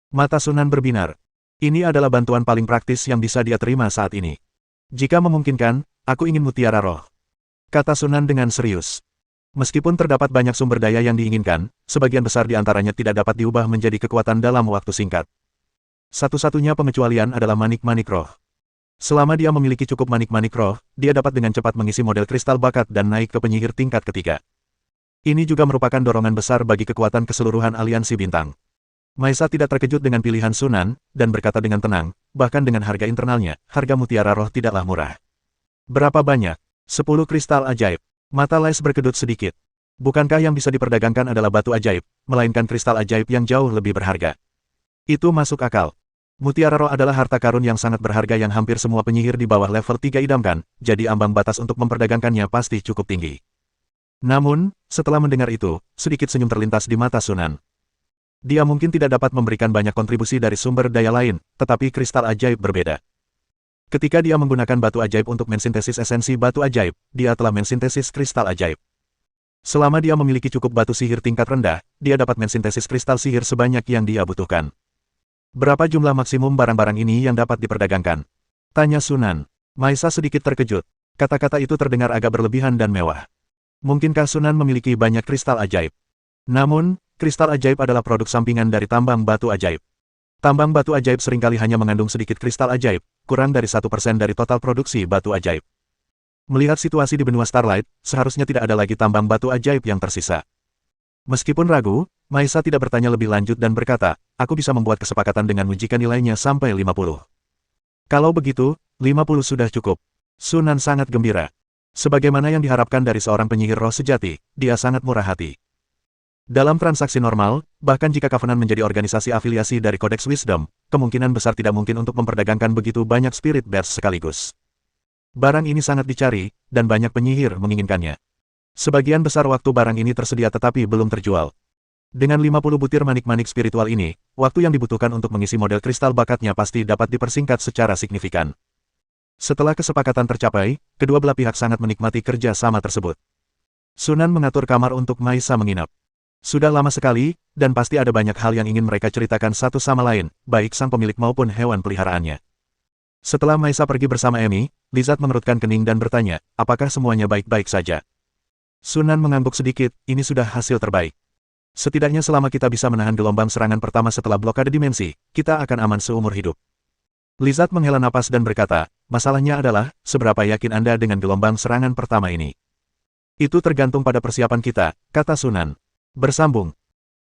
S1: Mata Sunan berbinar. Ini adalah bantuan paling praktis yang bisa dia terima saat ini. Jika memungkinkan, aku ingin mutiara roh. Kata Sunan dengan serius. Meskipun terdapat banyak sumber daya yang diinginkan, sebagian besar di antaranya tidak dapat diubah menjadi kekuatan dalam waktu singkat. Satu-satunya pengecualian adalah manik-manik roh. Selama dia memiliki cukup manik-manik roh, dia dapat dengan cepat mengisi model kristal bakat dan naik ke penyihir tingkat ketiga. Ini juga merupakan dorongan besar bagi kekuatan keseluruhan aliansi bintang. Maisa tidak terkejut dengan pilihan Sunan, dan berkata dengan tenang, bahkan dengan harga internalnya, harga mutiara roh tidaklah murah. Berapa banyak? 10 kristal ajaib. Mata Les berkedut sedikit. Bukankah yang bisa diperdagangkan adalah batu ajaib, melainkan kristal ajaib yang jauh lebih berharga? Itu masuk akal. Mutiara roh adalah harta karun yang sangat berharga yang hampir semua penyihir di bawah level 3 idamkan, jadi ambang batas untuk memperdagangkannya pasti cukup tinggi. Namun, setelah mendengar itu, sedikit senyum terlintas di mata Sunan. Dia mungkin tidak dapat memberikan banyak kontribusi dari sumber daya lain, tetapi kristal ajaib berbeda. Ketika dia menggunakan batu ajaib untuk mensintesis esensi batu ajaib, dia telah mensintesis kristal ajaib. Selama dia memiliki cukup batu sihir tingkat rendah, dia dapat mensintesis kristal sihir sebanyak yang dia butuhkan. Berapa jumlah maksimum barang-barang ini yang dapat diperdagangkan? Tanya Sunan. Maisa sedikit terkejut. Kata-kata itu terdengar agak berlebihan dan mewah. Mungkinkah Sunan memiliki banyak kristal ajaib? Namun, kristal ajaib adalah produk sampingan dari tambang batu ajaib. Tambang batu ajaib seringkali hanya mengandung sedikit kristal ajaib, kurang dari 1% dari total produksi batu ajaib. Melihat situasi di benua Starlight, seharusnya tidak ada lagi tambang batu ajaib yang tersisa. Meskipun ragu, Maisa tidak bertanya lebih lanjut dan berkata, aku bisa membuat kesepakatan denganmu jika nilainya sampai 50. Kalau begitu, 50 sudah cukup. Sunan sangat gembira. Sebagaimana yang diharapkan dari seorang penyihir roh sejati, dia sangat murah hati. Dalam transaksi normal, bahkan jika Covenant menjadi organisasi afiliasi dari Codex Wisdom, kemungkinan besar tidak mungkin untuk memperdagangkan begitu banyak Spirit Bears sekaligus. Barang ini sangat dicari, dan banyak penyihir menginginkannya. Sebagian besar waktu barang ini tersedia tetapi belum terjual. Dengan 50 butir manik-manik spiritual ini, waktu yang dibutuhkan untuk mengisi model kristal bakatnya pasti dapat dipersingkat secara signifikan. Setelah kesepakatan tercapai, kedua belah pihak sangat menikmati kerja sama tersebut. Sunan mengatur kamar untuk Maisa menginap. Sudah lama sekali, dan pasti ada banyak hal yang ingin mereka ceritakan satu sama lain, baik sang pemilik maupun hewan peliharaannya. Setelah Maisa pergi bersama Emi, Lizard mengerutkan kening dan bertanya, apakah semuanya baik-baik saja? Sunan mengangguk sedikit, ini sudah hasil terbaik. Setidaknya selama kita bisa menahan gelombang serangan pertama setelah blokade dimensi, kita akan aman seumur hidup. Lizard menghela napas dan berkata, masalahnya adalah, seberapa yakin Anda dengan gelombang serangan pertama ini? Itu tergantung pada persiapan kita, kata Sunan. Bersambung,